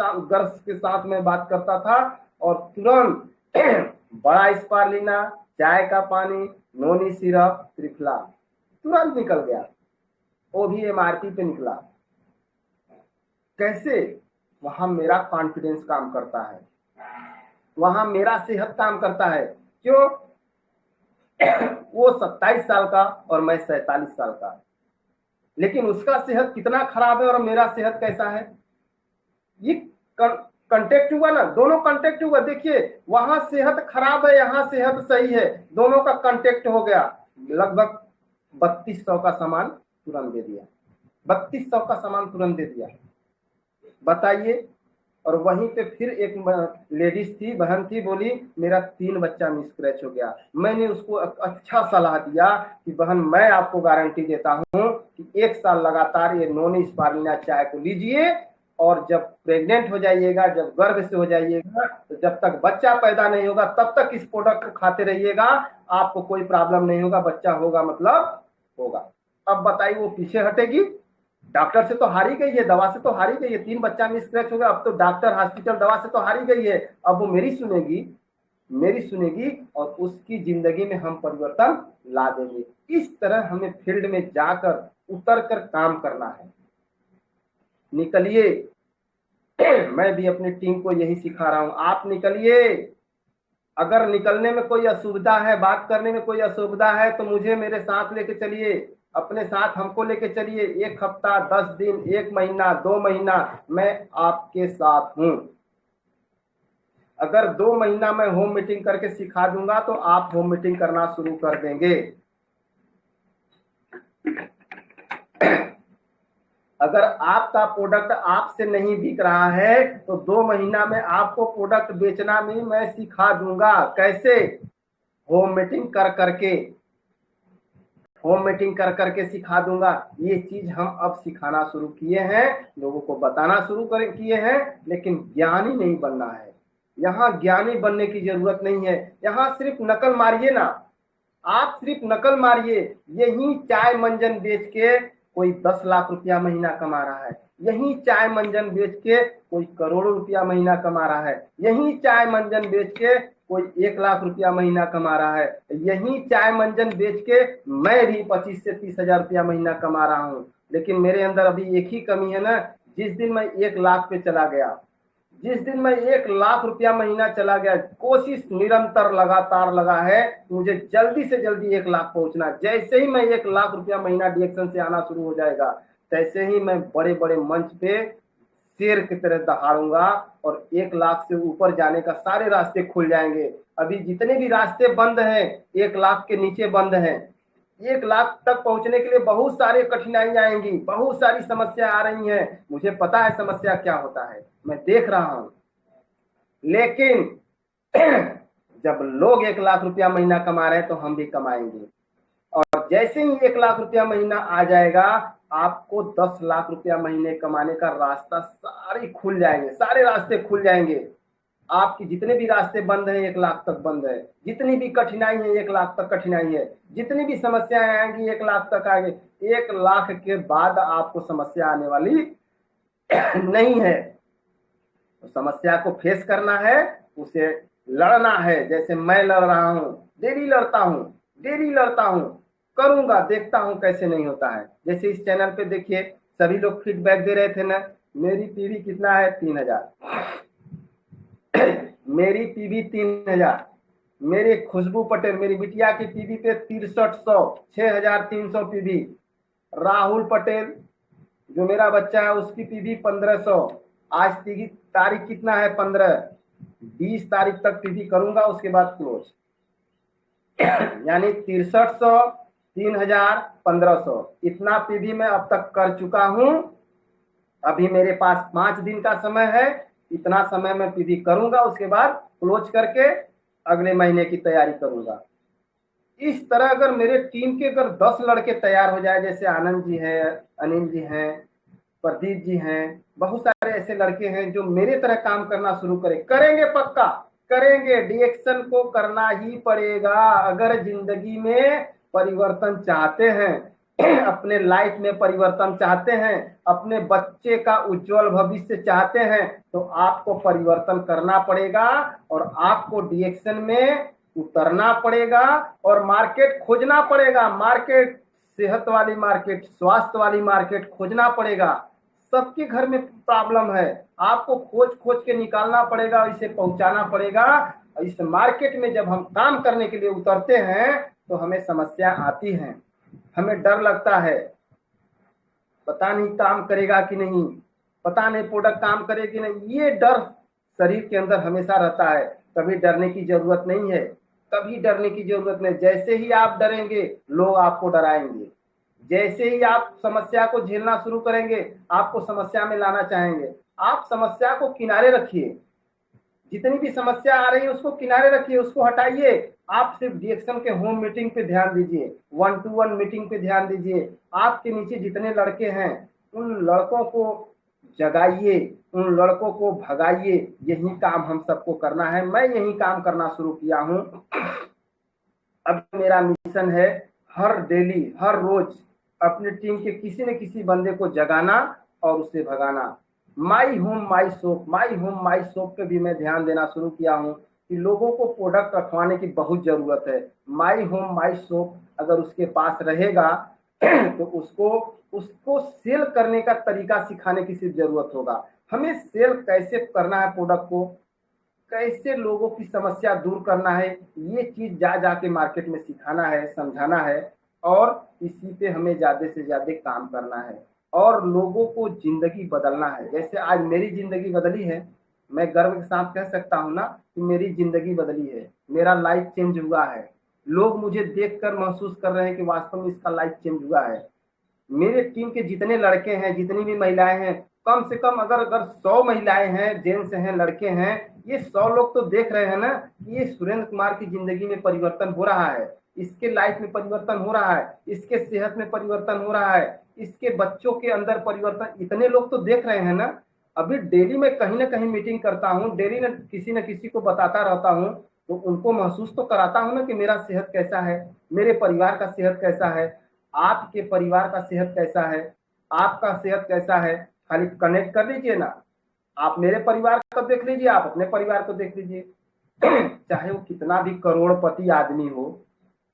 साथ मैं बात करता था। और तुरंत बड़ा स्पारलिना, चाय का पानी, नोनी सिरप, त्रिफला तुरंत निकल गया, वो भी एमआरपी पे निकला। कैसे? वहां मेरा कॉन्फिडेंस काम करता है, वहां मेरा सेहत काम करता है। क्यों? वो 27 साल का और मैं 47 साल का, लेकिन उसका सेहत कितना खराब है और मेरा सेहत कैसा है। ये कंटेक्ट हुआ ना, दोनों कंटेक्ट हुआ। देखिए वहां सेहत खराब है, यहाँ सेहत सही है, दोनों का कंटेक्ट हो गया। लगभग 3200 का सामान तुरंत दे दिया, 3200 का सामान तुरंत दे दिया, बताइए। और वहीं पे फिर एक लेडीज थी, बहन थी, बोली मेरा 3 बच्चा मिसक्रैच हो गया। मैंने उसको अच्छा सलाह दिया कि बहन मैं आपको गारंटी देता हूं कि 1 साल लगातार ये नॉन स्पारुलिना चाय को लीजिए, और जब प्रेग्नेंट हो जाइएगा, जब गर्भ से हो जाइएगा, तो जब तक बच्चा पैदा नहीं होगा तब तक इस प्रोडक्ट को खाते रहिएगा, आपको कोई प्रॉब्लम नहीं होगा। बच्चा होगा मतलब होगा। अब बताइए वो पीछे हटेगी? डॉक्टर से तो हारी गई है, दवा से तो हारी गई है, 3 बच्चा में स्क्रैच हो गया, अब तो डॉक्टर हॉस्पिटल दवा से तो हारी गई है। अब वो मेरी सुनेगी, मेरी सुनेगी, और उसकी जिंदगी में हम परिवर्तन ला देंगे। इस तरह हमें फील्ड में जाकर उतर कर काम करना है। निकलिए। मैं भी अपनी टीम को यही सिखा रहा हूं, आप निकलिए। अगर निकलने में कोई असुविधा है, बात करने में कोई असुविधा है, तो मुझे मेरे साथ लेके चलिए, अपने साथ हमको लेके चलिए। 1 हफ्ता, 10 दिन, 1 महीना, 2 महीना मैं आपके साथ हूं। अगर 2 महीना मैं होम मीटिंग करके सिखा दूंगा तो आप होम मीटिंग करना शुरू कर देंगे। अगर आपका प्रोडक्ट आपसे नहीं बिक रहा है तो 2 महीना में आपको प्रोडक्ट बेचना भी मैं सिखा दूंगा। कैसे? होम मीटिंग कर करके, होम मीटिंग कर करके सिखा दूंगा। ये चीज हम अब सिखाना शुरू किए हैं, लोगों को बताना शुरू किए हैं, लेकिन ज्ञानी नहीं बनना है। यहाँ ज्ञानी बनने की जरूरत नहीं है, यहाँ सिर्फ नकल मारिए ना, आप सिर्फ नकल मारिए। यही चाय मंजन बेच के कोई 10 लाख रुपया महीना कमा रहा है, यही चाय मंजन बेच के कोई करोड़ों रुपया महीना कमा रहा है, यही चाय मंजन बेच के कोई 1 लाख रुपया महीना कमा रहा है, यही चाय मंजन बेच के मैं भी 25 से 30 हजार रुपया महीना कमा रहा हूँ। लेकिन मेरे अंदर अभी एक ही कमी है ना, जिस दिन मैं 1 लाख पे चला गया, जिस दिन मैं 1 लाख रुपया महीना चला गया, कोशिश निरंतर लगातार लगा है मुझे जल्दी से जल्दी 1 लाख पहुंचना। जैसे ही मैं 1 लाख रुपया महीना डिएक्शन से आना शुरू हो जाएगा, तैसे ही मैं बड़े बड़े मंच पे शेर की तरह दहाड़ूंगा और 1 लाख से ऊपर जाने का सारे रास्ते खुल जाएंगे। अभी जितने भी रास्ते बंद हैं 1 लाख के नीचे बंद हैं। 1 लाख तक पहुंचने के लिए बहुत सारी कठिनाई आएंगी, बहुत सारी समस्या आ रही हैं, मुझे पता है समस्या क्या होता है, मैं देख रहा हूं। लेकिन जब लोग 1 लाख रुपया महीना कमा रहे हैं तो हम भी कमाएंगे। और जैसे ही 1 लाख रुपया महीना आ जाएगा, आपको 10 लाख रुपया महीने कमाने का रास्ता सारे खुल जाएंगे, सारे रास्ते खुल जाएंगे। आपकी जितने भी रास्ते बंद हैं 1 लाख तक बंद है, जितनी भी कठिनाई है 1 लाख तक कठिनाई है, जितनी भी समस्याएं आएंगी 1 लाख तक आएंगे। 1 लाख के बाद आपको समस्या आने वाली नहीं है। तो समस्या को फेस करना है, उसे लड़ना है, जैसे मैं लड़ रहा हूं, डेली लड़ता हूं, डेली लड़ता हूं। करूंगा, देखता हूं कैसे नहीं होता है। जैसे इस चैनल पे देखिए सभी लोग फीडबैक दे रहे थे ना, मेरी पीवी कितना है 3000, मेरी पीवी 3000, मेरे खुशबू पटेल मेरी बिटिया की पीवी पे 6300, 6300 पीवी। राहुल पटेल जो मेरा बच्चा है उसकी पीवी 1500। आज तारीख कितना है 15, 20 तारीख तक पीवी करूंगा, उसके बाद क्लोज। यानी 6300, 3000, 1500 इतना पीवी मैं अब तक कर चुका हूं। अभी मेरे पास 5 दिन का समय है, इतना समय मैं पीवी करूंगा, उसके बाद क्लोज करके अगले महीने की तैयारी करूंगा। इस तरह अगर मेरे टीम के अगर 10 लड़के तैयार हो जाए, जैसे आनंद जी है, अनिल जी हैं, प्रदीप जी हैं, बहुत सारे ऐसे लड़के हैं जो मेरे तरह काम करना शुरू करेंगे, पक्का करेंगे। डीएक्शन को करना ही पड़ेगा अगर जिंदगी में परिवर्तन चाहते हैं, अपने लाइफ में परिवर्तन चाहते हैं, अपने बच्चे का उज्जवल भविष्य चाहते हैं, तो आपको परिवर्तन करना पड़ेगा और आपको डीएक्शन में उतरना पड़ेगा और मार्केट खोजना पड़ेगा। मार्केट, सेहत वाली मार्केट, स्वास्थ्य वाली मार्केट खोजना पड़ेगा। सबके घर में प्रॉब्लम है, आपको खोज खोज के निकालना पड़ेगा, इसे पहुंचाना पड़ेगा। इस मार्केट में जब हम काम करने के लिए उतरते हैं तो हमें समस्या आती है, हमें डर लगता है, पता नहीं काम करेगा कि नहीं, पता नहीं प्रोडक्ट काम करेगी नहीं, ये डर शरीर के अंदर हमेशा रहता है। कभी डरने की जरूरत नहीं है, कभी डरने की जरूरत नहीं। जैसे ही आप डरेंगे लोग आपको डराएंगे, जैसे ही आप समस्या को झेलना शुरू करेंगे आपको समस्या में लाना चाहेंगे। आप समस्या को किनारे रखिए, जितनी भी समस्या आ रही है उसको किनारे रखिए, उसको हटाइए। आप सिर्फ डीएक्शन के होम मीटिंग पे ध्यान दीजिए, 1-to-1 मीटिंग पे ध्यान दीजिए। आपके नीचे जितने लड़के हैं उन लड़कों को जगाइए, उन लड़कों को भगाइए। यही काम हम सबको करना है, मैं यही काम करना शुरू किया हूं। अब मेरा मिशन है हर डेली, हर रोज अपनी टीम के किसी न किसी बंदे को जगाना और उसे भगाना। My home my soap, my home my soap पे भी मैं ध्यान देना शुरू किया हूँ कि लोगों को प्रोडक्ट रखवाने की बहुत जरूरत है। माई होम माई सोप अगर उसके पास रहेगा तो उसको उसको सेल करने का तरीका सिखाने की सिर्फ जरूरत होगा। हमें सेल कैसे करना है, प्रोडक्ट को कैसे लोगों की समस्या दूर करना है, ये चीज जा जाके मार्केट में सिखाना है, समझाना है और इसी पे हमें ज्यादा से ज्यादा काम करना है और लोगों को जिंदगी बदलना है। जैसे आज मेरी जिंदगी बदली है, मैं गर्व के साथ कह सकता हूँ ना कि मेरी जिंदगी बदली है, मेरा लाइफ चेंज हुआ है। लोग मुझे देखकर महसूस कर रहे हैं कि वास्तव में इसका लाइफ चेंज हुआ है। मेरे टीम के जितने लड़के हैं, जितनी भी महिलाएं हैं, कम से कम अगर अगर 100 महिलाएं हैं, जेंट्स हैं, लड़के हैं, ये 100 लोग तो देख रहे हैं ना कि ये सुरेंद्र कुमार की जिंदगी में परिवर्तन हो रहा है, इसके लाइफ में परिवर्तन हो रहा है, इसके सेहत में परिवर्तन हो रहा है, इसके बच्चों के अंदर परिवर्तन, इतने लोग तो देख रहे हैं ना। अभी डेली मैं कहीं ना कहीं मीटिंग करता हूँ, डेली न किसी को बताता रहता हूँ, तो उनको महसूस तो कराता हूँ ना कि मेरा सेहत कैसा है, मेरे परिवार का सेहत कैसा है, आपके परिवार का सेहत कैसा है, आपका सेहत कैसा है। खाली कनेक्ट कर लीजिए ना, आप मेरे परिवार को देख लीजिए, आप अपने परिवार को देख लीजिए। चाहे वो कितना भी करोड़पति आदमी हो,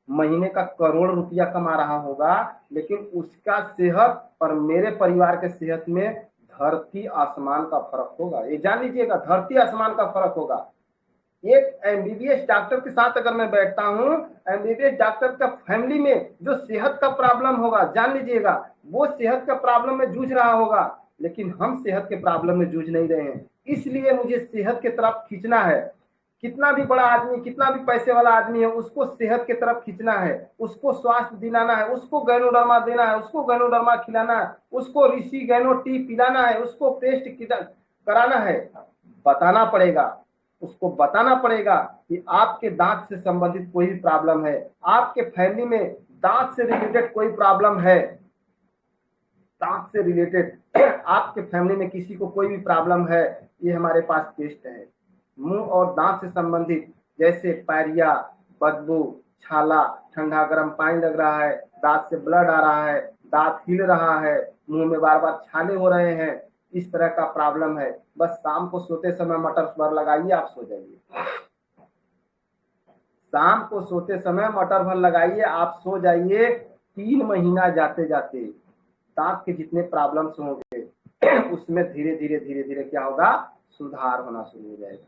महीने का करोड़ रुपया कमा रहा होगा, लेकिन उसका सेहत और मेरे परिवार के सेहत में धरती आसमान का फर्क होगा। ये जान लीजिएगा, धरती आसमान का फर्क होगा। एक एमबीबीएस डॉक्टर के साथ अगर मैं बैठता हूँ, एमबीबीएस डॉक्टर का फैमिली में जो सेहत का प्रॉब्लम होगा, जान लीजिएगा वो सेहत का प्रॉब्लम में जूझ रहा होगा, लेकिन हम सेहत के प्रॉब्लम में जूझ नहीं रहे हैं। इसलिए मुझे सेहत की तरफ खींचना है। कितना भी बड़ा आदमी, कितना भी पैसे वाला आदमी है, उसको सेहत की तरफ खींचना है, उसको स्वास्थ्य दिलाना है, उसको गैनोडर्मा देना है, उसको गैनोडर्मा खिलाना है, उसको ऋषि गैनो टी पिलाना है, उसको पेस्ट कराना है। बताना पड़ेगा, उसको बताना पड़ेगा कि आपके दांत से संबंधित कोई भी प्रॉब्लम है, आपके फैमिली में दांत से रिलेटेड कोई प्रॉब्लम है, दांत से रिलेटेड आपके फैमिली में किसी को कोई भी प्रॉब्लम है, ये हमारे पास टेस्ट है। मुंह और दांत से संबंधित जैसे पायरिया, बदबू, छाला, ठंडा गर्म पानी लग रहा है, दांत से ब्लड आ रहा है, दांत हिल रहा है, मुंह में बार बार छाले हो रहे हैं, इस तरह का प्रॉब्लम है, बस शाम को सोते समय मटर भर लगाइए, आप सो जाइए। शाम को सोते समय मटर भर लगाइए, आप सो जाइए। 3 महीना जाते जाते दांत के जितने प्रॉब्लम्स होंगे उसमें धीरे धीरे धीरे धीरे क्या होगा, सुधार होना शुरू हो जाएगा।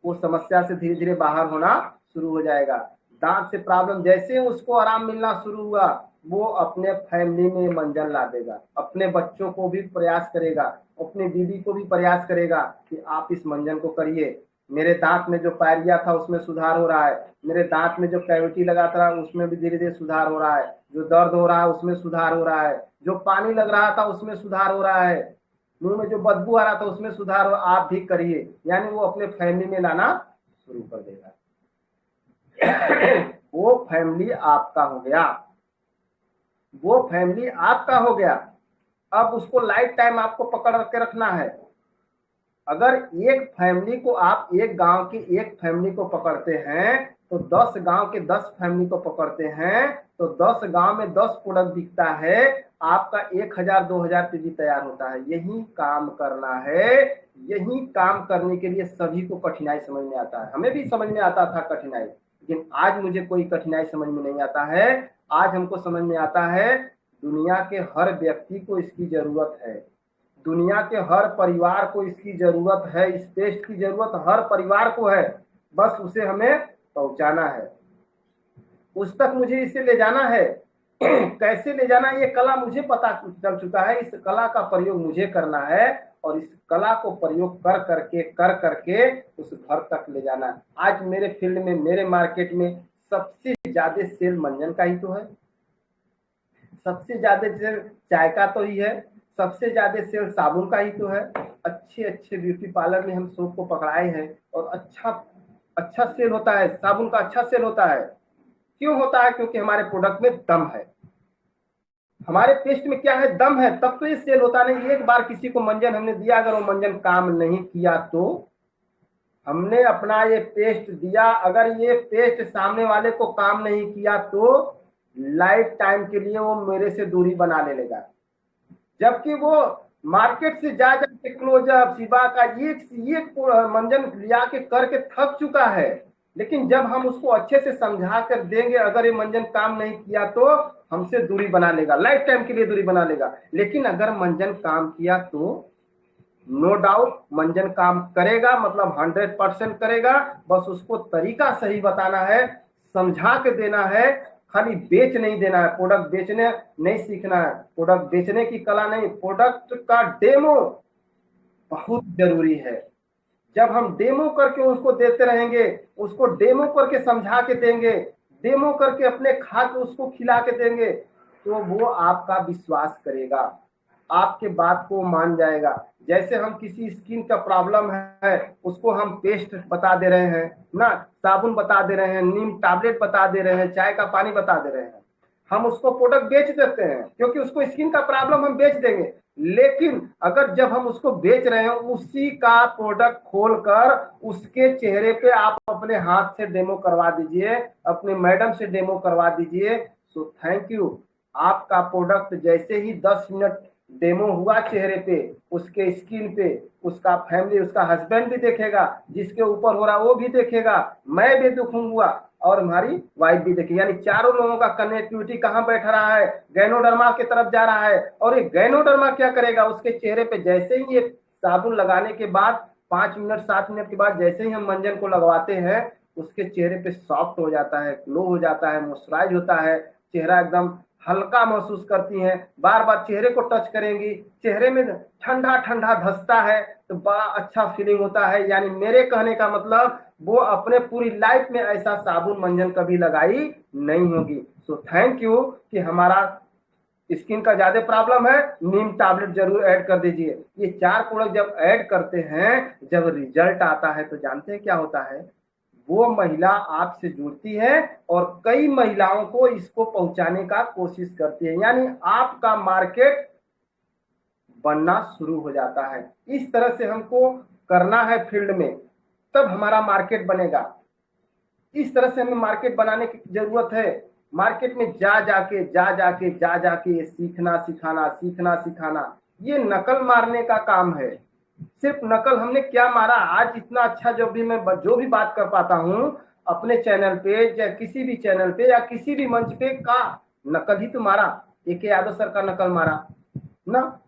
वो समस्या से धीरे धीरे बाहर होना शुरू हो जाएगा। दांत से प्रॉब्लम जैसे उसको आराम मिलना शुरू हुआ, वो अपने फैमिली में मंजन ला देगा, अपने बच्चों को भी प्रयास करेगा, अपनी दीदी को भी प्रयास करेगा कि आप इस मंजन को करिए। मेरे दांत में जो पायरिया था उसमें सुधार हो रहा है, मेरे दांत में जो कैविटी लगा था उसमें भी धीरे धीरे सुधार हो रहा है, जो दर्द हो रहा है उसमें सुधार हो रहा है, जो पानी लग रहा था उसमें सुधार हो रहा है, मुंह में जो बदबू आ रहा था उसमें सुधार हो, आप भी करिए। यानी वो अपने फैमिली में लाना शुरू कर देगा। वो फैमिली आपका हो गया, वो फैमिली आपका हो गया। अब उसको लाइफ टाइम आपको पकड़ के रखना है। अगर एक फैमिली को आप एक गांव की एक फैमिली को पकड़ते हैं तो 10 गांव के 10 फैमिली को पकड़ते हैं तो 10 गांव में 10 प्रोडक्ट बिकता है, आपका 1000-2000 पीजी तैयार होता है। यही काम करना है। यही काम करने के लिए सभी को कठिनाई समझ में आता है। हमें भी समझ में आता था कठिनाई, लेकिन आज मुझे कोई कठिनाई समझ में नहीं आता है। आज हमको समझ में आता है दुनिया के हर व्यक्ति को इसकी जरूरत है, दुनिया के हर परिवार को इसकी जरूरत है, इस पेस्ट की जरूरत हर परिवार को है। बस उसे हमें पहुंचाना है, उस तक मुझे इसे ले जाना है। कैसे ले जाना ये कला मुझे पता चल चुका है, इस कला का प्रयोग मुझे करना है और इस कला को प्रयोग कर करके उस घर तक ले जाना है। आज मेरे फील्ड में, मेरे मार्केट में सबसे ज्यादा सेल मंजन का ही तो है, सबसे ज्यादा सेल चाय का तो ही है, सबसे ज्यादा सेल साबुन का ही तो है। अच्छे अच्छे ब्यूटी पार्लर में हम सबको पकड़ाए हैं और अच्छा सेल होता है, साबुन का अच्छा सेल होता है। क्यों होता है? क्योंकि हमारे प्रोडक्ट में दम है, हमारे पेस्ट में क्या है, दम है, तब तो ये सेल होता नहीं। एक बार किसी को मंजन हमने दिया, अगर वो मंजन काम नहीं किया तो हमने अपना ये पेस्ट दिया, अगर ये पेस्ट सामने वाले को काम नहीं किया तो लाइफ टाइम के लिए वो मेरे से दूरी बना ले लेगा। जबकि वो मार्केट से जा जाके क्लोजअप शिबा का ये मंजन लिया के करके थक चुका है, लेकिन जब हम उसको अच्छे से समझा कर देंगे, अगर ये मंजन काम नहीं किया तो हमसे दूरी बना लेगा, लाइफ टाइम के लिए दूरी बना लेगा। लेकिन अगर मंजन काम किया तो नो डाउट मंजन काम करेगा, मतलब 100% करेगा। बस उसको तरीका सही बताना है, समझा के देना है, खाली बेच नहीं देना है। प्रोडक्ट बेचने नहीं सीखना है, प्रोडक्ट बेचने की कला नहीं, प्रोडक्ट का डेमो बहुत जरूरी है। जब हम डेमो करके उसको देते रहेंगे, उसको डेमो करके समझा के देंगे, डेमो करके अपने खा के उसको खिला के देंगे, तो वो आपका विश्वास करेगा, आपके बात को मान जाएगा। जैसे हम किसी स्किन का प्रॉब्लम है, उसको हम पेस्ट बता दे रहे हैं ना, साबुन बता दे रहे हैं, नीम टैबलेट बता दे रहे हैं, चाय का पानी बता दे रहे हैं, हम उसको प्रोडक्ट बेच देते हैं क्योंकि उसको स्किन का प्रॉब्लम हम बेच देंगे। लेकिन अगर जब हम उसको बेच रहे हैं, उसी का प्रोडक्ट खोलकर उसके चेहरे पे आप अपने हाथ से डेमो करवा दीजिए, अपने मैडम से डेमो करवा दीजिए। सो थैंक यू, आपका प्रोडक्ट जैसे ही 10 मिनट डेमो हुआ चेहरे पे, उसके स्किन पे, उसका फैमिली, उसका हस्बैंड भी देखेगा, जिसके ऊपर हो रहा वो भी देखेगा, मैं भी दुखूंगा और हमारी वाइफ भी देखेगी। यानी चारों लोगों का कनेक्टिविटी कहाँ बैठ रहा है, गैनोडर्मा की तरफ जा रहा है। और ये गैनोडर्मा क्या करेगा, उसके चेहरे पे जैसे ही ये साबुन लगाने के बाद 5 मिनट 7 मिनट के बाद जैसे ही हम मंजन को लगवाते हैं, उसके चेहरे पे सॉफ्ट हो जाता है, ग्लो हो जाता है, मॉइस्चराइज होता है, चेहरा एकदम हल्का महसूस करती हैं। बार बार चेहरे को टच करेंगी, चेहरे में ठंडा ठंडा धसता है, तो बड़ा अच्छा फीलिंग होता है। यानी मेरे कहने का मतलब वो अपने पूरी लाइफ में ऐसा साबुन मंजन कभी लगाई नहीं होगी। सो थैंक यू कि हमारा स्किन का ज्यादा प्रॉब्लम है, नीम टैबलेट जरूर ऐड कर दीजिए। ये 4 प्रोडक्ट जब ऐड करते हैं, जब रिजल्ट आता है तो जानते हैं क्या होता है, वो महिला आपसे जुड़ती है और कई महिलाओं को इसको पहुंचाने का कोशिश करती है। यानी आपका मार्केट बनना शुरू हो जाता है। इस तरह से हमको करना है फील्ड में, तब हमारा मार्केट बनेगा। इस तरह से हमें मार्केट बनाने की जरूरत है। मार्केट में जा जाके ये सीखना सिखाना, ये नकल मारने का काम है। सिर्फ नकल हमने क्या मारा, आज इतना अच्छा जो भी मैं जो भी बात कर पाता हूँ, अपने चैनल पे या किसी भी चैनल पे या किसी भी मंच पे का नकल ही तो मारा। AK यादव सर का नकल मारा ना,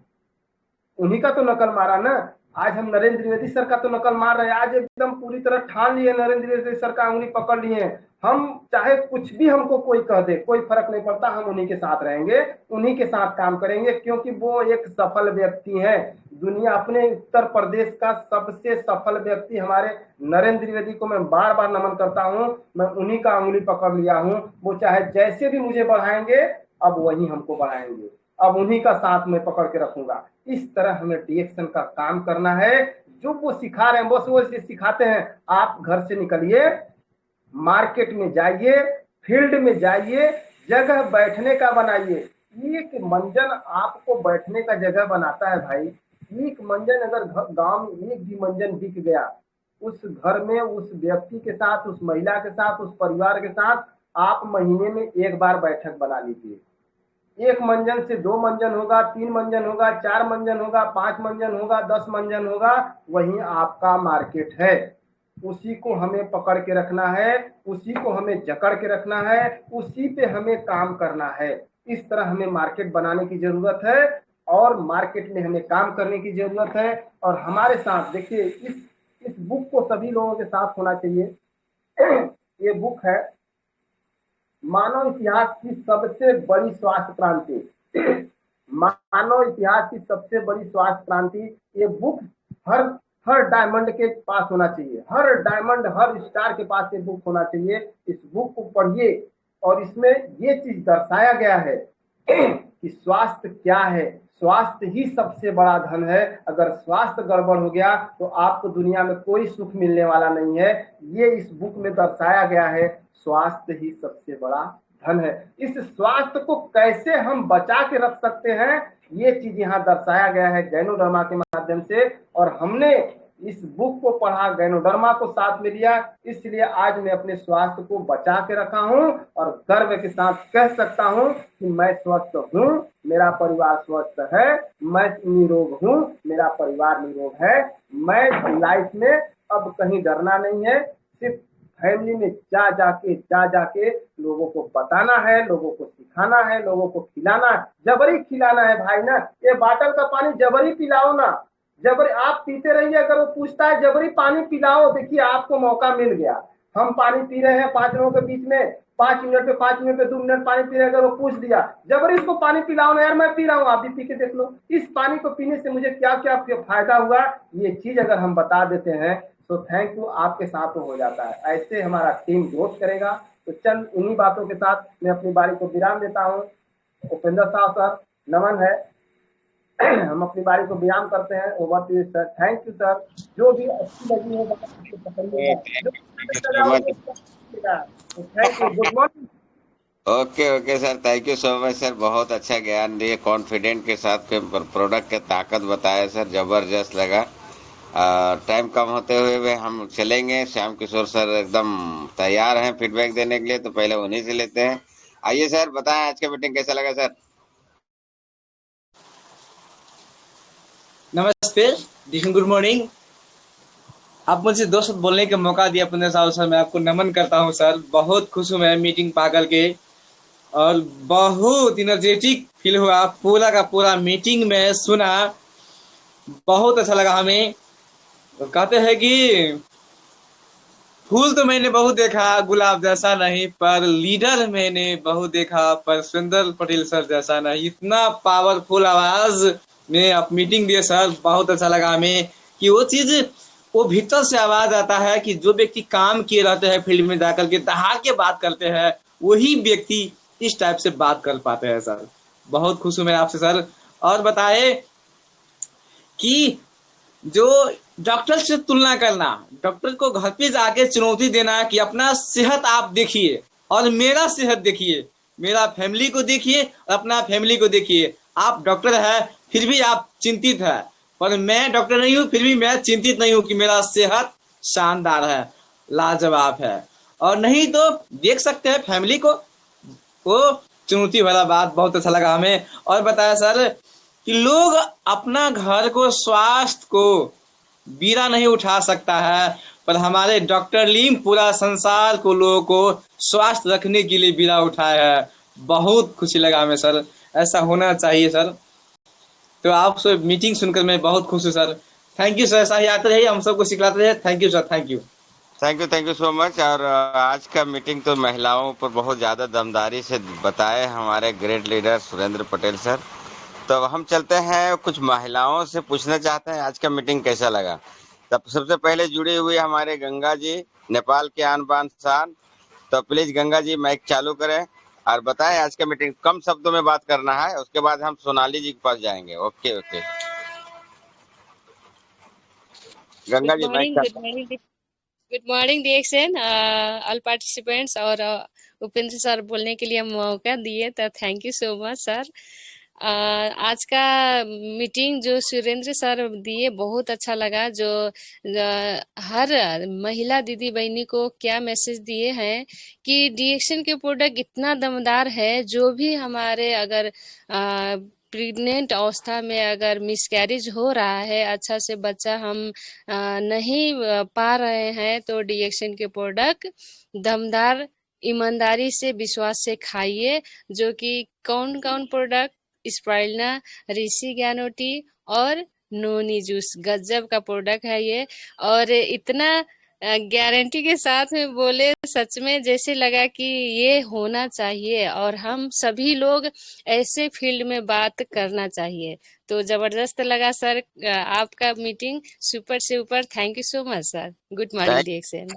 उन्हीं का तो नकल मारा ना। आज हम नरेंद्र द्विवेदी सर का तो नकल मार रहे हैं, आज एकदम पूरी तरह ठान लिए नरेंद्र द्विवेदी सर का उंगली पकड़ लिए। हम चाहे कुछ भी हमको कोई कह दे, कोई फर्क नहीं पड़ता, हम उन्हीं के साथ रहेंगे, उन्हीं के साथ काम करेंगे, क्योंकि वो एक सफल व्यक्ति है। दुनिया अपने उत्तर प्रदेश का सबसे सफल व्यक्ति हमारे नरेंद्र द्विवेदी को मैं बार बार नमन करता हूं। मैं उन्हीं का उंगली पकड़ लिया हूं। वो चाहे जैसे भी मुझे बढ़ाएंगे, अब वही हमको बढ़ाएंगे, अब उन्हीं का साथ में पकड़ के रखूंगा। इस तरह हमें डिएक्शन का काम करना है। जो वो सिखा रहे हैं बस वो सिखाते हैं। आप घर से निकलिए, मार्केट में जाइए, फील्ड में जाइए, जगह बैठने का बनाइए। एक मंजन आपको बैठने का जगह बनाता है भाई। एक मंजन अगर गांव में एक भी मंजन बिक गया, उस घर में उस व्यक्ति के साथ, उस महिला के साथ, उस परिवार के साथ आप महीने में एक बार बैठक बना लीजिए। एक मंजन से 2 मंजन होगा, 3 मंजन होगा, 4 मंजन होगा, 5 मंजन होगा, 10 मंजन होगा, वही आपका मार्केट है। उसी को हमें पकड़ के रखना है, उसी को हमें जकड़ के रखना है, उसी पे हमें काम करना है। इस तरह हमें मार्केट बनाने की जरूरत है और मार्केट में हमें काम करने की जरूरत है। और हमारे साथ देखिए, इस बुक को सभी लोगों के साथ होना चाहिए। ये बुक है मानव इतिहास की सबसे बड़ी स्वास्थ्य क्रांति। मानव इतिहास की सबसे बड़ी स्वास्थ्य क्रांति। ये बुक हर डायमंड के पास होना चाहिए, हर डायमंड, हर स्टार के पास ये बुक होना चाहिए। इस बुक को पढ़िए और इसमें ये चीज दर्शाया गया है कि स्वास्थ्य क्या है। स्वास्थ्य ही सबसे बड़ा धन है। अगर स्वास्थ्य गड़बड़ हो गया तो आपको दुनिया में कोई सुख मिलने वाला नहीं है। ये इस बुक में दर्शाया गया है, स्वास्थ्य ही सबसे बड़ा धन है। इस स्वास्थ्य को कैसे हम बचा के रख सकते हैं, ये चीज यहाँ दर्शाया गया है गैनोडर्मा के माध्यम से। और हमने इस बुक को पढ़ा, गैनोडर्मा को साथ में लिया, इसलिए आज मैं अपने स्वास्थ्य को बचा के रखा हूं और गर्व के साथ कह सकता हूं कि मैं स्वस्थ हूं, मेरा परिवार स्वस्थ है, मैं निरोग हूं, मेरा परिवार निरोग है। मैं लाइफ में अब कहीं डरना नहीं है, सिर्फ फैमिली में जा जाके लोगों को बताना है, लोगों को सिखाना है, लोगों को खिलाना है, जबरी खिलाना है भाई ना। ये बाटल का पानी जबरी पिलाओ ना, जबरी आप पीते रहिए। अगर वो पूछता है जबरी पानी पिलाओ, देखिए आपको मौका मिल गया। हम पानी पी रहे हैं 5 लोगों के बीच में, 5 मिनट पे 5 मिनट पे 2 मिनट पानी पी रहे हैं। अगर वो पूछ दिया जबरी इसको पानी पिलाओ ना, यार मैं पी रहा हूँ, आप भी पी के देख लो, इस पानी को पीने से मुझे क्या क्या फायदा हुआ, ये चीज अगर हम बता देते हैं तो थैंक यू आपके साथ हो जाता है। ऐसे हमारा टीम ग्रोथ करेगा। तो चल इन्हीं बातों के साथ मैं अपनी बारी को विराम देता हूँ। उपेंद्र साहब सर, नमन है। हम अपनी बारी को विराम करते हैं। Over to you sir. Thank you sir. जो भी अच्छी लगी है पसंद है, thank you. Good morning. Okay okay sir, thank you so much sir. बहुत अच्छा ज्ञान दिए, कॉन्फिडेंट के साथ के प्रोडक्ट के ताकत बताया सर, जबरदस्त लगा। टाइम कम होते हुए भी हम चलेंगे। श्याम किशोर सर एकदम तैयार हैं फीडबैक देने के लिए, तो पहले उन्हीं से लेते हैं। आइए सर, बताएं आज का मीटिंग कैसा लगा सर। नमस्ते, गुड मॉर्निंग। आप मुझे 2 शब्द बोलने का मौका दिया पुण्य साहब सर, मैं आपको नमन करता हूं सर। बहुत खुश हूं मैं मीटिंग पाकर के, और बहुत इनर्जेटिक फील हुआ। पूरा का पूरा मीटिंग में सुना, बहुत अच्छा लगा हमें। कहते हैं कि फूल तो मैंने बहुत देखा, गुलाब जैसा नहीं, पर लीडर मैंने बहुत देखा, पर सुंदर पटेल सर जैसा नहीं। इतना पावरफुल आवाज में आप मीटिंग दिए सर, बहुत अच्छा लगा हमें कि वो चीज, वो भीतर से आवाज आता है कि जो व्यक्ति काम किए रहते हैं फील्ड में जाकर के दहा के बात करते हैं, वही व्यक्ति इस टाइप से बात कर पाते हैं सर। बहुत खुश हूं मैं आपसे सर। और बताए कि जो डॉक्टर से तुलना करना, डॉक्टर को घर पे जाके चुनौती देना कि अपना सेहत आप देखिए और मेरा सेहत देखिए, मेरा फैमिली को देखिए और अपना फैमिली को देखिए। आप डॉक्टर है फिर भी आप चिंतित है, पर मैं डॉक्टर नहीं हूं फिर भी मैं चिंतित नहीं हूं कि मेरा सेहत शानदार है, लाजवाब है। और नहीं तो देख सकते हैं फैमिली को, वो चुनौती वाला बात बहुत अच्छा लगा हमें। और बताया सर कि लोग अपना घर को, स्वास्थ्य को बीरा नहीं उठा सकता है, पर हमारे डॉक्टर लीम पूरा संसार को लोगों को स्वस्थ रखने के लिए बीड़ा उठाया है। बहुत खुशी लगा हमें सर, ऐसा होना चाहिए सर। तो आपसे मीटिंग सुनकर मैं बहुत खुश हूँ सर। थैंक यू सर, ऐसा ही आते रहिए, हम सबको सिखलाते रहिए। Thank you sir, thank you. Thank you so much. और आज का मीटिंग तो महिलाओं पर बहुत ज़्यादा दमदारी से बताए हमारे great leader Surendra Patel sir. तो अब हम चलते हैं, कुछ महिलाओं से पूछना चाहते हैं आज का मीटिंग कैसा लगा। तब सबसे पहले जुड़ी हुई हमारे गंगा जी, नेपाल के आन बान शान। तो प्लीज गंगा जी माइक चालू करें और बताएं आज का मीटिंग। कम शब्दों में बात करना है, उसके बाद हम सोनाली जी के पास जाएंगे। ओके ओके, गंगा Good जी माइक morning, good चालू। morning, good morning, DXN, all participants और उपेंद्र सर बोलने के लिए मौका दिए तो thank you so much sir. आज का मीटिंग जो सुरेंद्र सर दिए बहुत अच्छा लगा। जो हर महिला दीदी बहनी को क्या मैसेज दिए हैं कि डीएक्शन के प्रोडक्ट इतना दमदार है, जो भी हमारे अगर प्रेग्नेंट अवस्था में अगर मिसकैरेज हो रहा है, अच्छा से बच्चा हम नहीं पा रहे हैं, तो डीएक्शन के प्रोडक्ट दमदार ईमानदारी से विश्वास से खाइए। जो कि कौन कौन प्रोडक्ट, स्पाइरलिना, ऋषि ज्ञानोटी और नोनी जूस, गजब का प्रोडक्ट है ये। और इतना गारंटी के साथ में बोले, सच में जैसे लगा कि ये होना चाहिए और हम सभी लोग ऐसे फील्ड में बात करना चाहिए। तो जबरदस्त लगा सर आपका मीटिंग, सुपर से ऊपर। Thank you so much sir. Good morning DXN.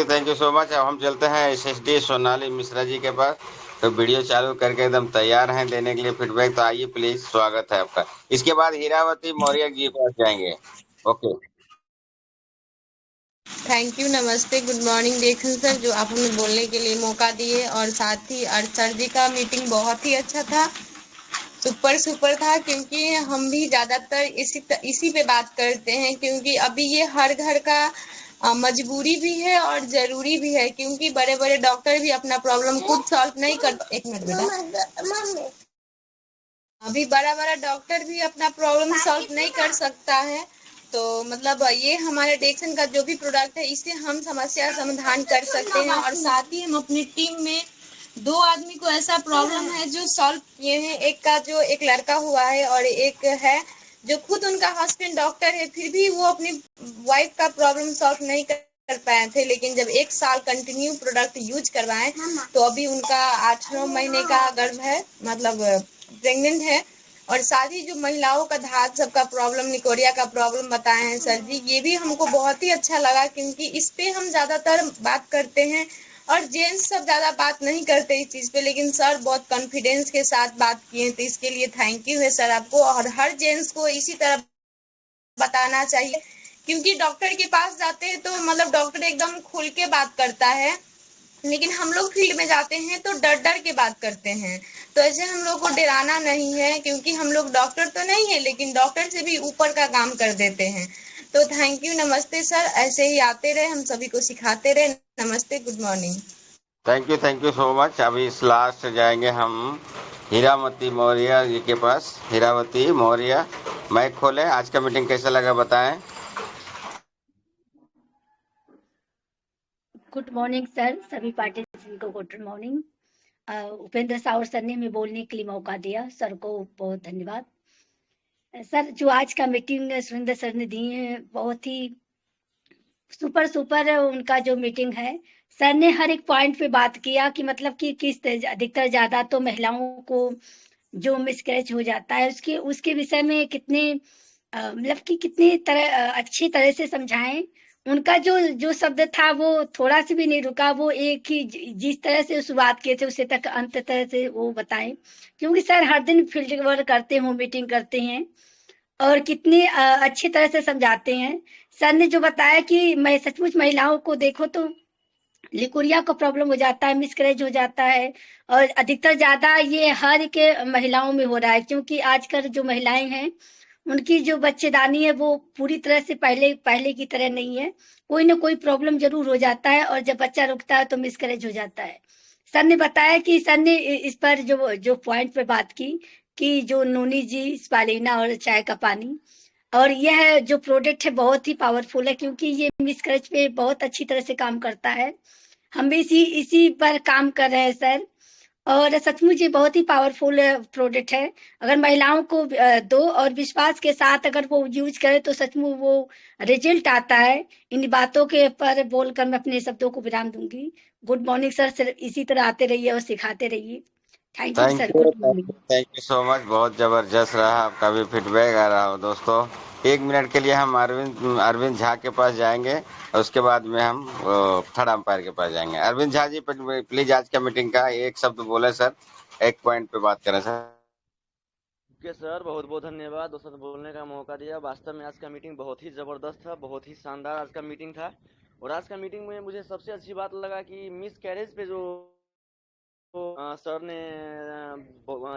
Thank you so much. अब हम चलते हैं एसएसडी सोनाली मिश्रा जी के पास। तो वीडियो चालू करके एकदम तैयार हैं देने के लिए फीडबैक। तो आइए प्लीज, स्वागत है आपका। इसके बाद हीरावती मौर्य जी के पास जाएंगे। ओके। थैंक यू, नमस्ते, गुड मॉर्निंग देखन सर, जो आप हमें बोलने के लिए मौका दिए। और साथ ही सर जी का मीटिंग बहुत ही अच्छा था, सुपर सुपर था। क्योंकि हम भी ज़्यादातर इसी पे बात करते हैं, क्योंकि अभी ये हर घर का मजबूरी भी है और ज़रूरी भी है। क्योंकि बड़े बड़े डॉक्टर भी अपना प्रॉब्लम खुद सॉल्व नहीं कर, एक मिनट बेटा, अभी बड़ा बड़ा डॉक्टर भी अपना प्रॉब्लम सॉल्व नहीं कर सकता है। तो मतलब ये हमारे डेक्सन का जो भी प्रोडक्ट है, इससे हम समस्या समाधान कर सकते हैं। और साथ ही हम अपनी टीम में 2 आदमी को ऐसा प्रॉब्लम है जो सॉल्व किए हैं। एक का जो एक लड़का हुआ है और एक है जो खुद उनका हस्बैंड डॉक्टर है, फिर भी वो अपनी वाइफ का प्रॉब्लम सॉल्व नहीं कर पाए थे। लेकिन जब 1 साल कंटिन्यू प्रोडक्ट यूज करवाएं, तो अभी उनका 8-9 महीने का गर्भ है, मतलब प्रेग्नेंट है। और साथ ही जो महिलाओं का धात सबका प्रॉब्लम, निकोरिया का प्रॉब्लम बताए हैं सर जी, ये भी हमको बहुत ही अच्छा लगा। क्योंकि इस पे हम ज्यादातर बात करते हैं और जेंट्स सब ज्यादा बात नहीं करते इस चीज पे, लेकिन सर बहुत कॉन्फिडेंस के साथ बात किए। तो इसके लिए थैंक यू है सर आपको। और हर जेंट्स को इसी तरह बताना चाहिए। क्योंकि डॉक्टर के पास जाते हैं तो मतलब डॉक्टर एकदम खुल के बात करता है, लेकिन हम लोग फील्ड में जाते हैं तो डर डर के बात करते हैं। तो ऐसे हम लोग को डराना नहीं है, क्योंकि हम लोग डॉक्टर तो नहीं है, लेकिन डॉक्टर से भी ऊपर का काम कर देते हैं। तो थैंक यू, नमस्ते सर, ऐसे ही आते रहे, हम सभी को सिखाते रहे। नमस्ते, good morning. Thank you so much. अभी इस लास्ट जाएंगे हम हीरावती मौर्य जी के पास। हीरावती मौर्य, माइक खोले। आज का मीटिंग कैसा लगा बताएं। गुड मॉर्निंग सर, सभी पार्टिसिपेंट को गुड मॉर्निंग। उपेंद्र सावर सर ने हमें बोलने के लिए मौका दिया, सर को बहुत धन्यवाद। सर जो आज का मीटिंग सुरेंद्र सर ने दी है, बहुत ही सुपर सुपर उनका जो मीटिंग है। सर ने हर एक पॉइंट पे बात किया कि मतलब कि किस अधिकतर ज्यादा तो महिलाओं को जो मिसकैरेज हो जाता है, उसके उसके विषय में कितने मतलब कि कितनी तरह अच्छी तरह से समझाएं। उनका जो जो शब्द था वो थोड़ा सा भी नहीं रुका, वो एक ही जिस तरह से शुरुआत किए थे उसे तक अंत तरह से वो बताएं। क्योंकि सर हर दिन फील्ड वर्क करते हैं, मीटिंग करते हैं और कितनी अच्छी तरह से समझाते हैं। सर ने जो बताया कि मैं सचमुच महिलाओं को देखो तो लिकोरिया का प्रॉब्लम हो जाता है, मिसकैरेज हो जाता है, और अधिकतर ज्यादा ये हर के महिलाओं में हो रहा है। क्योंकि आजकल जो महिलाएं हैं, उनकी जो बच्चेदानी है वो पूरी तरह से पहले पहले की तरह नहीं है। कोई ना कोई प्रॉब्लम जरूर हो जाता है, और जब बच्चा रुकता है तो मिसकैरेज हो जाता है। सर ने बताया कि सर ने इस पर जो जो पॉइंट पे बात की कि जो नोनी जी, स्पालिना और चाय का पानी, और यह जो प्रोडक्ट है बहुत ही पावरफुल है, क्योंकि ये मिसकैरेज पे बहुत अच्छी तरह से काम करता है। हम भी इसी पर काम कर रहे हैं सर, और सचमुच ये बहुत ही पावरफुल प्रोडक्ट है। अगर महिलाओं को दो और विश्वास के साथ अगर वो यूज करे तो सचमुच वो रिजल्ट आता है। इन बातों के पर बोलकर मैं अपने शब्दों को विराम दूंगी। गुड मॉर्निंग सर, सिर्फ इसी तरह आते रहिए और सिखाते रहिए। Thank you thank sir, you, good thank morning. You, thank you so much. बहुत जबरदस्त रहा, आपका भी फीडबैक आ रहा हो दोस्तों। एक मिनट के लिए हम अरविंद अरविंद झा के पास जाएंगे और उसके बाद में हम थर्ड अंपायर के पास जाएंगे। अरविंद झा जी प्लीज आज का मीटिंग का एक शब्द बोले सर, एक पॉइंट पे बात करें सर। ओके सर, बहुत बहुत धन्यवाद दोस्तों बोलने का मौका दिया। वास्तव में आज का मीटिंग बहुत ही ज़बरदस्त था, बहुत ही शानदार आज का मीटिंग था। और आज का मीटिंग में मुझे सबसे अच्छी बात लगा कि मिस कैरेज पे जो सर ने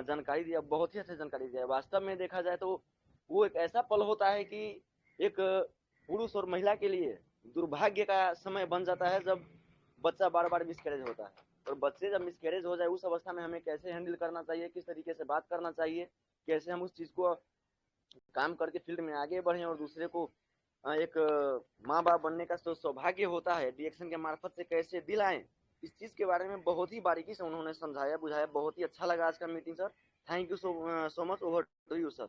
जानकारी दिया, बहुत ही अच्छी जानकारी दिया। वास्तव में देखा जाए तो वो एक ऐसा पल होता है कि एक पुरुष और महिला के लिए दुर्भाग्य का समय बन जाता है जब बच्चा बार बार मिसकैरेज होता है। और बच्चे जब मिसकैरेज हो जाए उस अवस्था में हमें कैसे हैंडल करना चाहिए, किस तरीके से बात करना चाहिए, कैसे हम उस चीज़ को काम करके फील्ड में आगे बढ़ें और दूसरे को एक माँ बाप बनने का जो सौभाग्य होता है डीएक्शन के मार्फत से कैसे दिलाएं, इस चीज़ के बारे में बहुत ही बारीकी से उन्होंने समझाया बुझाया। बहुत ही अच्छा लगा आज का meeting sir. Thank you so much. Over to you sir.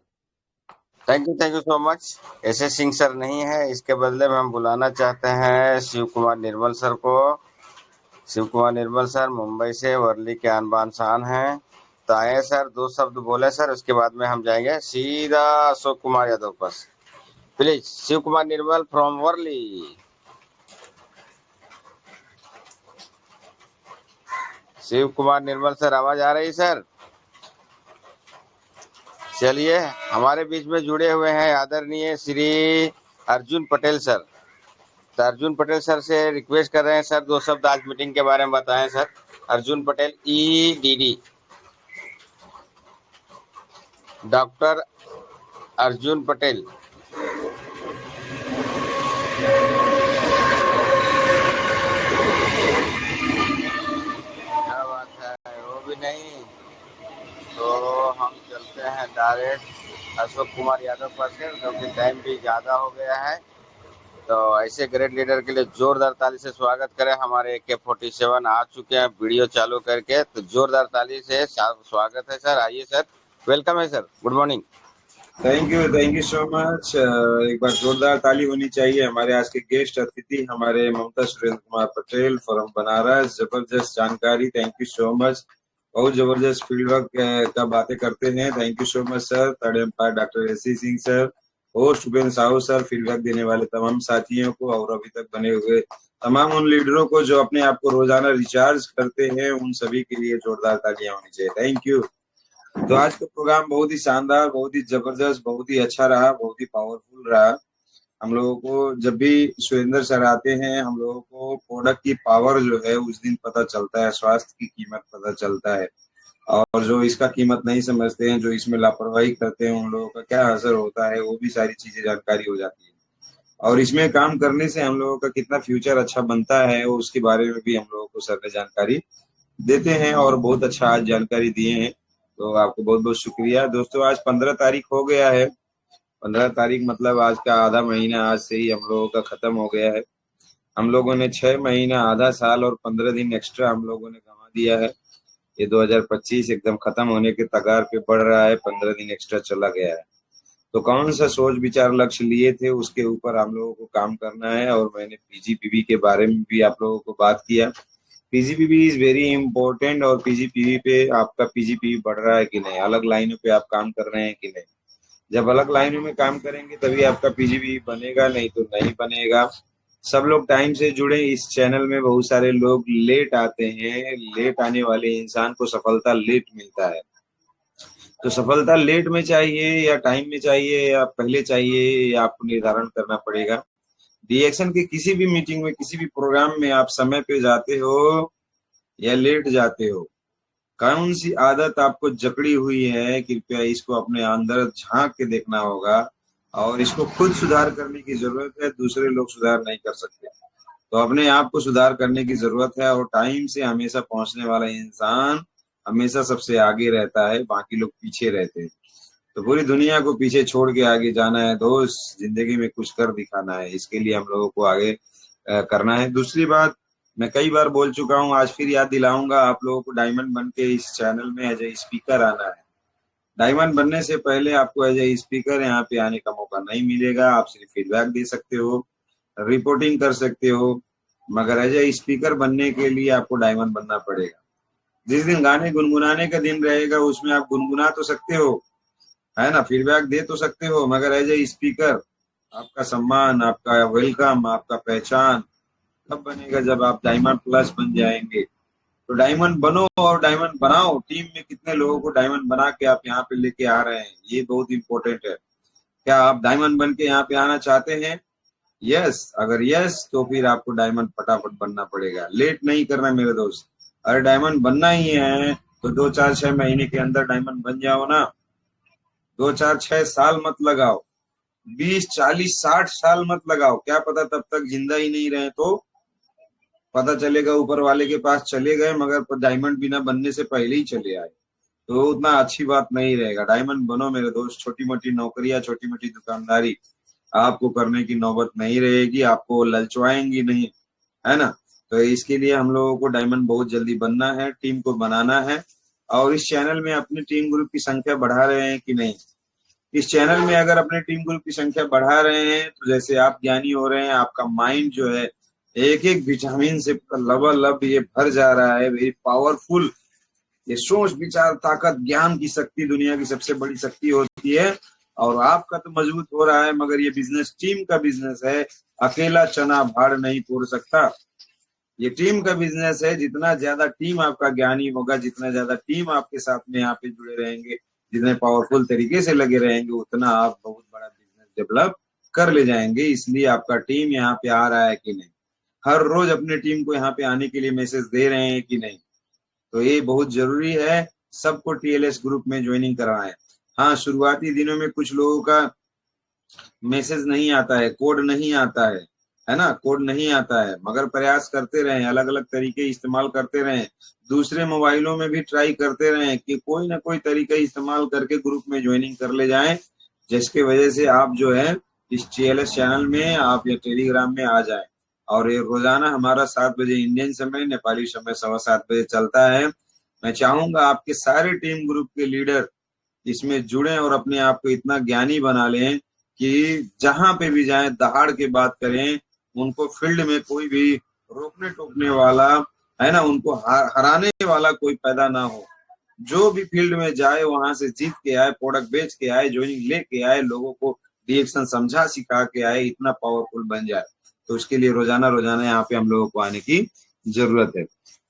Thank you so much. ऐसे सिंह सर नहीं है, इसके बदले में हम बुलाना चाहते हैं शिव कुमार निर्मल सर को। शिव कुमार निर्मल सर मुंबई से वर्ली के आन बान शान हैं। तो आए सर, दो शब्द बोले सर, उसके बाद में हम जाएंगे सीधा अशोक कुमार यादव पास। Please Shiv Kumar Nirmal from Worli. Shiv Kumar Nirmal sir, आवाज आ रही सर? चलिए, हमारे बीच में जुड़े हुए हैं आदरणीय श्री अर्जुन पटेल सर। तो अर्जुन पटेल सर से रिक्वेस्ट कर रहे हैं सर, दो शब्द आज मीटिंग के बारे में बताएं sir. Arjun Patel EDD, doctor Arjun Patel. क्या बात है, वो भी नहीं। तो हम चलते हैं डायरेक्ट अशोक कुमार यादव पर से, क्योंकि टाइम भी ज़्यादा हो गया है। तो ऐसे ग्रेट लीडर के लिए जोरदार ताली से स्वागत करें। हमारे AK-47 आ चुके हैं वीडियो चालू करके, तो जोरदार ताली से स्वागत है सर। आइए सर, वेलकम है sir, good morning. Thank you so much. एक बार जोरदार ताली होनी चाहिए। हमारे आज के गेस्ट अतिथि हमारे ममता सुरेंद्र कुमार पटेल फ्रॉम बनारस। जबरदस्त जानकारी, थैंक यू सो मच। बहुत जबरदस्त फील्ड वर्क का बातें करते हैं, thank you so much sir. Third umpire doctor AC Singh sir, host Upendra Sahu sir, field work देने वाले तमाम साथियों को और अभी तक बने हुए तमाम उन लीडरों को जो अपने आप को रोजाना रिचार्ज करते हैं, उन सभी के लिए जोरदार तालियां होनी चाहिए, थैंक यू। तो आज का प्रोग्राम बहुत ही शानदार, बहुत ही जबरदस्त, बहुत ही अच्छा रहा, बहुत ही पावरफुल रहा। हम लोगों को जब भी सुरेंद्र सर आते हैं, हम लोगों को प्रोडक्ट की पावर जो है उस दिन पता चलता है, स्वास्थ्य की कीमत पता चलता है। और जो इसका कीमत नहीं समझते हैं, जो इसमें लापरवाही करते हैं, उन लोगों का क्या असर होता है, वो भी सारी चीजें जानकारी हो जाती है। और इसमें काम करने से हम लोगों का कितना फ्यूचर अच्छा बनता है, उसके बारे में भी हम लोगों को सर ने जानकारी देते हैं और बहुत अच्छा आज जानकारी दिए हैं। तो आपको बहुत बहुत शुक्रिया दोस्तों। आज 15 तारीख हो गया है। 15 तारीख मतलब आज का आधा महीना आज से ही हम लोगों का खत्म हो गया है। हम लोगों ने 6 महीना, आधा साल और 15 दिन एक्स्ट्रा हम लोगों ने गंवा दिया है। ये 2025 एकदम खत्म होने के कगार पे बढ़ रहा है, 15 दिन एक्स्ट्रा चला गया है। तो कौन सा सोच विचार लक्ष्य लिए थे, उसके ऊपर हम लोगों को काम करना है। और मैंने PGPB के बारे में भी आप लोगों को बात किया। PGPB is very important. और PGPB पे आपका PGPB बढ़ रहा है कि नहीं, अलग लाइनों पे आप काम कर रहे हैं कि नहीं। जब अलग लाइनों में काम करेंगे तभी आपका PGPB बनेगा, नहीं तो नहीं बनेगा। सब लोग टाइम से जुड़े। इस चैनल में बहुत सारे लोग लेट आते हैं, लेट आने वाले इंसान को सफलता लेट मिलता है। तो सफलता लेट में चाहिए या टाइम में चाहिए या पहले चाहिए, या आपको निर्धारण करना पड़ेगा। डीएक्शन के किसी भी मीटिंग में, किसी भी प्रोग्राम में आप समय पे जाते हो या लेट जाते हो, कौन सी आदत आपको जकड़ी हुई है, कृपया इसको अपने अंदर झांक के देखना होगा। और इसको खुद सुधार करने की जरूरत है, दूसरे लोग सुधार नहीं कर सकते। तो अपने आप को सुधार करने की जरूरत है। और टाइम से हमेशा पहुंचने वाला इंसान हमेशा सबसे आगे रहता है, बाकी लोग पीछे रहते हैं। तो पूरी दुनिया को पीछे छोड़ के आगे जाना है दोस्त, जिंदगी में कुछ कर दिखाना है, इसके लिए हम लोगों को आगे करना है। दूसरी बात, मैं कई बार बोल चुका हूँ, आज फिर याद दिलाऊंगा आप लोगों को, डायमंड बन के इस चैनल में एज ए स्पीकर आना है। डायमंड बनने से पहले आपको एज ए स्पीकर यहाँ पे आने का मौका नहीं मिलेगा। आप सिर्फ फीडबैक दे सकते हो, रिपोर्टिंग कर सकते हो, मगर एज ए स्पीकर बनने के लिए आपको डायमंड बनना पड़ेगा। जिस दिन गाने गुनगुनाने का दिन रहेगा उसमें आप गुनगुना तो सकते हो, है ना, फीडबैक दे तो सकते हो, मगर एज ए स्पीकर आपका सम्मान, आपका वेलकम, आपका पहचान कब बनेगा? जब आप डायमंड प्लस बन जाएंगे। तो डायमंड बनो और डायमंड बनाओ। टीम में कितने लोगों को डायमंड बना के आप यहाँ पे लेके आ रहे हैं, ये बहुत इंपॉर्टेंट है। क्या आप डायमंड बन के यहाँ पे आना चाहते हैं? यस, अगर यस तो फिर आपको डायमंड फटाफट बनना पड़ेगा, लेट नहीं करना मेरे दोस्त। अगर डायमंड बनना ही है तो 2 4 6 महीने के अंदर डायमंड बन जाओ ना। 2 4 6 साल मत लगाओ, 20 40 60 साल मत लगाओ। क्या पता तब तक जिंदा ही नहीं रहे तो पता चलेगा ऊपर वाले के पास चले गए, मगर डायमंड बिना बनने से पहले ही चले आए, तो उतना अच्छी बात नहीं रहेगा। डायमंड बनो मेरे दोस्त। छोटी मोटी नौकरियां, छोटी मोटी दुकानदारी आपको करने की नौबत नहीं रहेगी, आपको ललचवाएंगी नहीं, है ना। तो इसके लिए हम लोगों को डायमंड बहुत जल्दी बनना है, टीम को बनाना है। और इस चैनल में अपनी टीम ग्रुप की संख्या बढ़ा रहे हैं कि नहीं? इस चैनल में अगर अपने टीम ग्रुप की संख्या बढ़ा रहे हैं तो जैसे आप ज्ञानी हो रहे हैं, आपका माइंड जो है एक एक विटामिन से लबालब ये भर जा रहा है, वेरी पावरफुल। ये सोच, विचार, ताकत, ज्ञान की शक्ति दुनिया की सबसे बड़ी शक्ति होती है। और आपका तो मजबूत हो रहा है, मगर ये बिजनेस टीम का बिजनेस है, अकेला चना भाड़ नहीं फोड़ सकता। ये टीम का बिजनेस है। जितना ज्यादा टीम आपका ज्ञानी होगा, जितना ज्यादा टीम आपके साथ में यहाँ पे जुड़े रहेंगे, जितने पावरफुल तरीके से लगे रहेंगे, उतना आप बहुत बड़ा बिजनेस डेवलप कर ले जाएंगे। इसलिए आपका टीम यहाँ पे आ रहा है कि नहीं? हर रोज अपने टीम को यहाँ पे आने के लिए मैसेज दे रहे हैं कि नहीं? तो ये बहुत जरूरी है, सबको टीएलएस ग्रुप में ज्वाइनिंग करवाएं। हाँ, शुरुआती दिनों में कुछ लोगों का मैसेज नहीं आता है, कोड नहीं आता है ना, कोड नहीं आता है, मगर प्रयास करते रहें, अलग अलग तरीके इस्तेमाल करते रहें, दूसरे मोबाइलों में भी ट्राई करते रहें कि कोई ना कोई तरीका इस्तेमाल करके ग्रुप में ज्वाइनिंग कर ले जाएं, जिसके वजह से आप जो है इस टीएलएस चैनल में आप या टेलीग्राम में आ जाएं। और ये रोजाना हमारा 7 बजे इंडियन समय, नेपाली समय 7:15 बजे चलता है। मैं चाहूंगा आपके सारे टीम ग्रुप के लीडर इसमें जुड़ें और अपने आप को इतना ज्ञानी बना लें कि जहां पे भी जाएं दहाड़ के बात करें, उनको फील्ड में कोई भी रोकने टोकने वाला, है ना, उनको हराने वाला कोई पैदा ना हो। जो भी फील्ड में जाए वहां से जीत के आए, प्रोडक्ट बेच के आए, ज्वाइनिंग लेके आए, लोगों को रिएक्शन समझा सिखा के आए, इतना पावरफुल बन जाए। तो उसके लिए रोजाना रोजाना यहाँ पे हम लोगों को आने की जरूरत है।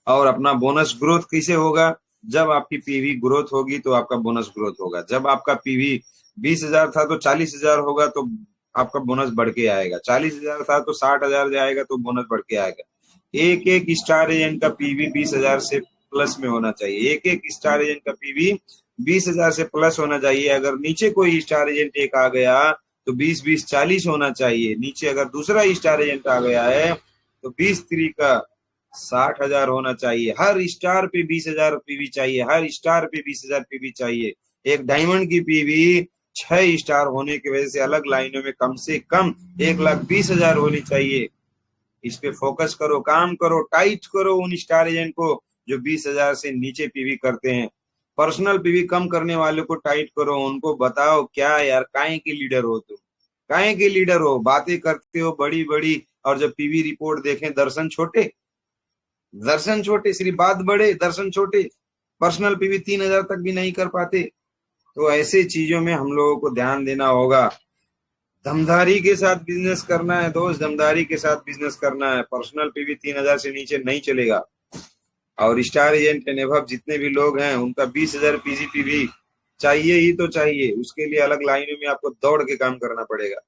और अपना बोनस ग्रोथ कैसे होगा? जब आपकी पीवी ग्रोथ होगी तो आपका बोनस ग्रोथ होगा। जब आपका पीवी 20,000 था तो 40,000 होगा तो आपका बोनस बढ़ के आएगा। 40,000 था तो 60,000 जाएगा तो बोनस बढ़ के आएगा। एक एक स्टार एजेंट का पीवी 20,000 से प्लस में होना चाहिए। एक एक स्टार एजेंट का पीवी 20,000 से प्लस होना चाहिए। अगर नीचे कोई स्टार एजेंट एक आ गया तो 20-20 40 होना चाहिए। नीचे अगर दूसरा स्टार एजेंट आ गया है तो 20-3 का 60,000 होना चाहिए। हर स्टार पे 20,000 पीवी चाहिए, हर स्टार पे 20,000 पीवी चाहिए। एक डायमंड की पीवी 6 स्टार होने की वजह से अलग लाइनों में कम से कम 1,20,000 होनी चाहिए। इस पे फोकस करो, काम करो, टाइट करो उन स्टार एजेंट को जो 20,000 से नीचे पीवी करते हैं। पर्सनल पीवी कम करने वाले को टाइट करो, उनको बताओ क्या यार काहे के लीडर हो तुम, काहे के लीडर हो, बातें करते हो बड़ी बड़ी और जब पीवी रिपोर्ट देखें दर्शन छोटे, दर्शन छोटे, सिर्फ बात बड़े दर्शन छोटे। पर्सनल पीवी 3,000 तक भी नहीं कर पाते। तो ऐसे चीजों में हम लोगों को ध्यान देना होगा। दमदारी के साथ बिजनेस करना है दोस्त, दमदारी के साथ बिजनेस करना है। पर्सनल पीवी 3,000 से नीचे नहीं चलेगा। और स्टार एजेंट एंड अबव जितने भी लोग हैं उनका 20,000 पीवी चाहिए ही तो चाहिए। उसके लिए अलग लाइनों में आपको दौड़ के काम करना पड़ेगा।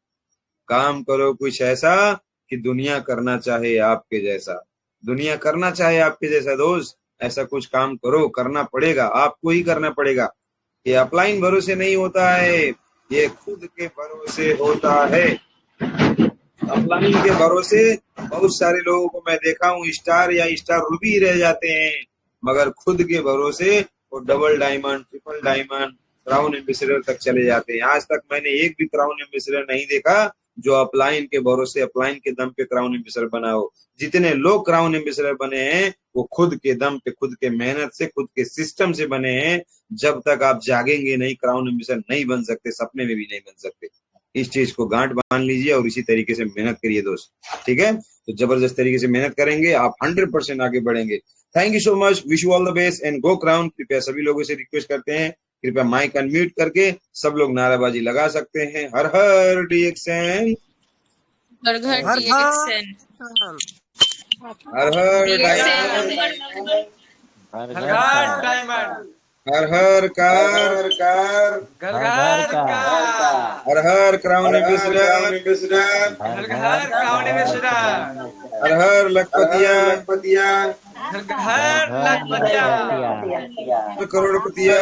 काम करो कुछ ऐसा कि दुनिया करना चाहे आपके जैसा, दुनिया करना चाहे आपके जैसा दोस्त। ऐसा कुछ काम करो, करना पड़ेगा, आपको ही करना पड़ेगा। ये अपलाइन भरोसे नहीं होता है, ये खुद के भरोसे होता है। अपलाइन के भरोसे बहुत सारे लोगों को मैं देखा हूँ स्टार या स्टार रूबी रह जाते हैं, मगर खुद के भरोसे वो double diamond, triple diamond, crown ambassador तक चले जाते हैं। आज तक मैंने एक भी क्राउन एम्बेसडर नहीं देखा जो अपलाइन के भरोसे, अपलाइन के दम पे क्राउन एम्बेसडर बना हो। जितने लोग क्राउन एम्बेसडर बने हैं वो खुद के दम पे, खुद के मेहनत से, खुद के सिस्टम से बने हैं। जब तक आप जागेंगे नहीं, क्राउन एम्बेसडर नहीं बन सकते, सपने में भी नहीं बन सकते। इस चीज को गांठ बांध लीजिए और इसी तरीके से मेहनत करिए दोस्त, ठीक है। तो जबरदस्त तरीके से मेहनत करेंगे, आप 100% आगे बढ़ेंगे। Thank you so much, wish you all the best and go crown. कृपया सभी लोगों से रिक्वेस्ट करते हैं, कृपया माइक अनम्यूट करके सब लोग नाराबाजी लगा सकते हैं। हर हर डीएक्सएन, हर घर DXN, हर हर डायमंड, हर हर कार, घर घर का, हर हर क्राउन एम्बेसडर, घर घर क्राउन एम्बेसडर, हर हर लखपतिया, घर घर लखपतिया, हर करोड़पतिया,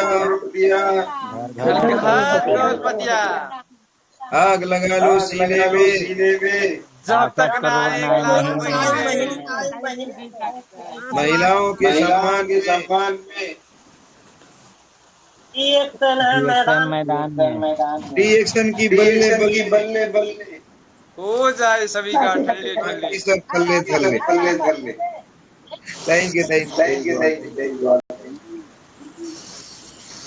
घर घर करोड़पतिया। आग लगा लो सीने में, जब तक ना एक लाख बने। महिलाओं के सम्मान में डीएक्सएन की बल्ले हो जाए सभी का ठल्ले ठल्ले। सब थल्ले। Thank you.